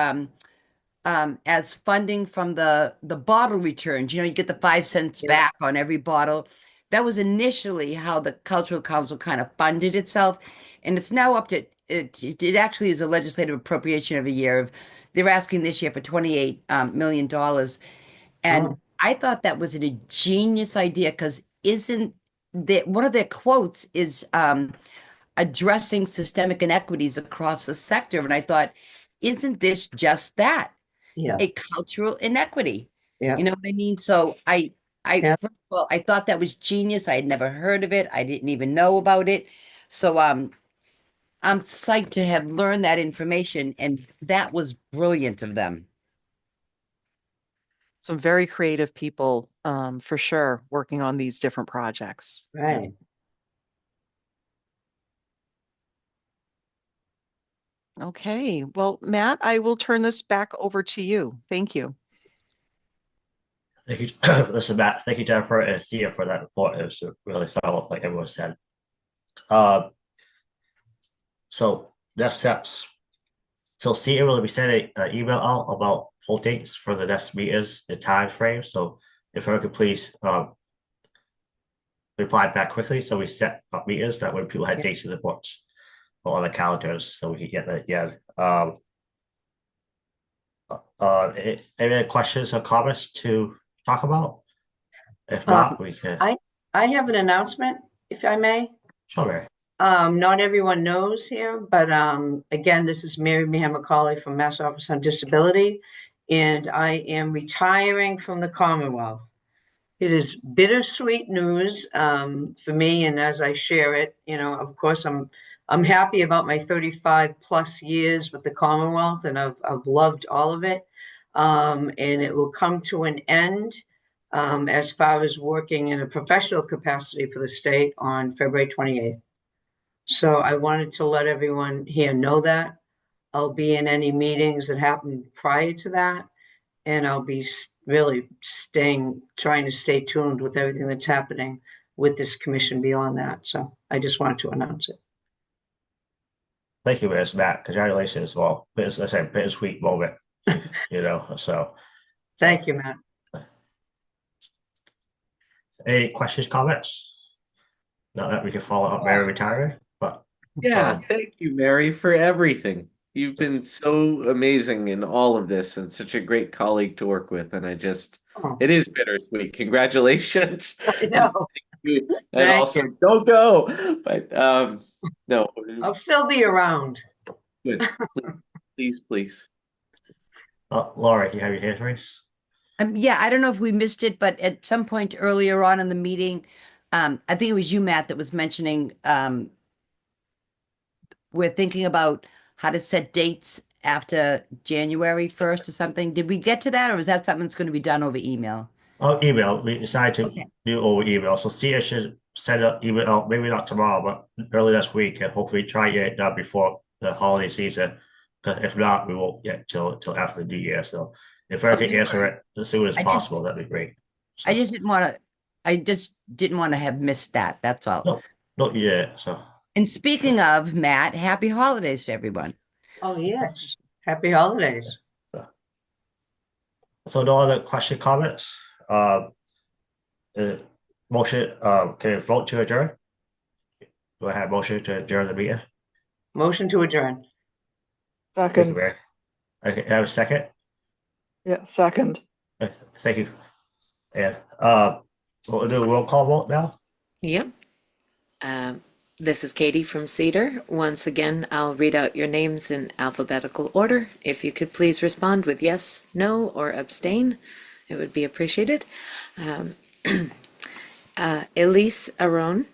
as funding from the bottle returns. You get the 5 cents back on every bottle. That was initially how the Cultural Council kind of funded itself, and it's now up to it actually is a legislative appropriation every year. They're asking this year for $28 million, and I thought that was a genius idea because isn't that one of their quotes is addressing systemic inequities across the sector, and I thought, isn't this just that? Yeah. A cultural inequity. Yeah. You know what I mean? So first of all, I thought that was genius. I had never heard of it. I didn't even know about it. So I'm psyched to have learned that information, and that was brilliant of them. Some very creative people, for sure, working on these different projects. Right. Okay. Well, Matt, I will turn this back over to you. Thank you. Thank you. Listen, Matt. Thank you, Jennifer and Sia, for that report. It was really thorough, like everyone said. So next steps. So Sia will be sending an email out about poll dates for the next meetings and time frame. So if everyone could please reply back quickly, so we set up meetings that when people had dates in the books or on the calendars, so we can get that again. Any other questions or comments to talk about? If not, we can. I have an announcement, if I may. Sure, Mary. Not everyone knows here, but again, this is Mary Meehan McCauley from Mass Office on Disability, and I am retiring from the Commonwealth. It is bittersweet news for me, and as I share it, of course, I'm happy about my 35 plus years with the Commonwealth, and I've loved all of it. And it will come to an end as far as working in a professional capacity for the state on February 28th. So I wanted to let everyone here know that. I'll be in any meetings that happen prior to that, and I'll be really trying to stay tuned with everything that's happening with this commission beyond that. So I just wanted to announce it. Thank you, Ms. Matt. Congratulations. Well, it's, I said, bittersweet moment, so. Thank you, Matt. Any questions, comments? Not that we can follow up Mary retiring, but Yeah, Um, thank you, Mary, for everything. You've been so amazing in all of this and such a great colleague to work with. And Oh, it is bittersweet. Congratulations. I know. And Thank also, don't go. But no, I'll still be around. good. Please, please. Laura, you have your hand raised? Yeah, I don't know if we missed it, but at some point earlier on in the meeting, I think it was you, Matt, that was mentioning, we're thinking about how to set dates after January 1st or something. Did we get to that, or is that something that's going to be done over email? Oh, email. We decided to Okay. do over email. So Sia should send up email out, maybe not tomorrow, but early this week, and hopefully try to get it done before the holiday season. Because if not, we won't get till after the New Year. So if I can Okay. answer it as soon as I just- possible, that'd be great. I So, just didn't want to have missed that. That's all. no, yeah. So And speaking of Matt, happy holidays to everyone. Oh, yes. Happy holidays. so no other question, comments. Motion. Can I vote to adjourn? Do I have a motion to adjourn the meeting? Motion to adjourn. Thank you, Second. Mary. Okay, have a second. Yeah, second. Thank you. And we'll do a roll call vote now. Yep. This is Katie from Cedar. Once again, I'll read out your names in alphabetical order. If you could please respond with yes, no, or abstain, it would be appreciated. Elise Aron.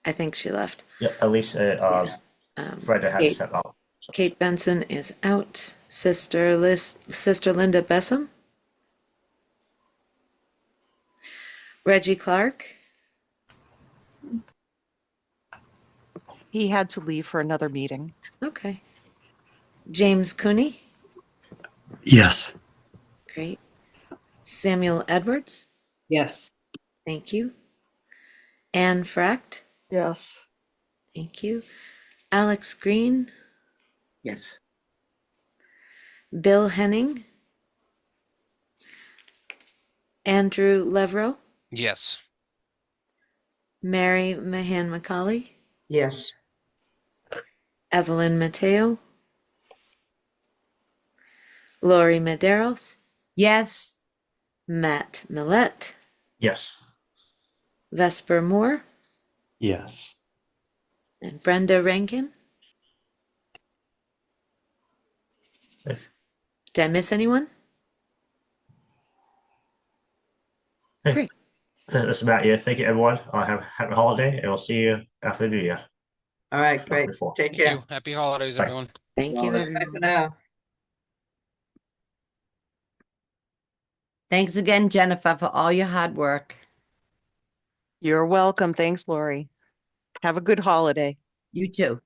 I think she left. Yeah, at least Fred had to Kate, step out. Kate Benson is out. Sister Linda Bessam. Reggie Clark. He had to leave for another meeting. Okay. James Cooney. Yes. Great. Samuel Edwards. Yes. Thank you. Anne Fracht. Yes. Thank you. Alex Green. Yes. Bill Henning. Andrew Levrow. Yes. Mary Mahan McCauley. Yes. Evelyn Mateo. Lori Medeiros. Yes. Matt Millette. Yes. Vesper Moore. Yes. And Brenda Rankin. Did I miss anyone? Hey, Great. that's about it. Thank you, everyone. Have a happy holiday, and we'll see you after the New Year. All right, great. Before. Take Thank care. you. Happy holidays, Bye. everyone. Thank you, Bye everyone. for now. Thanks again, Jennifer, for all your hard work. You're welcome. Thanks, Lori. Have a good holiday. You too.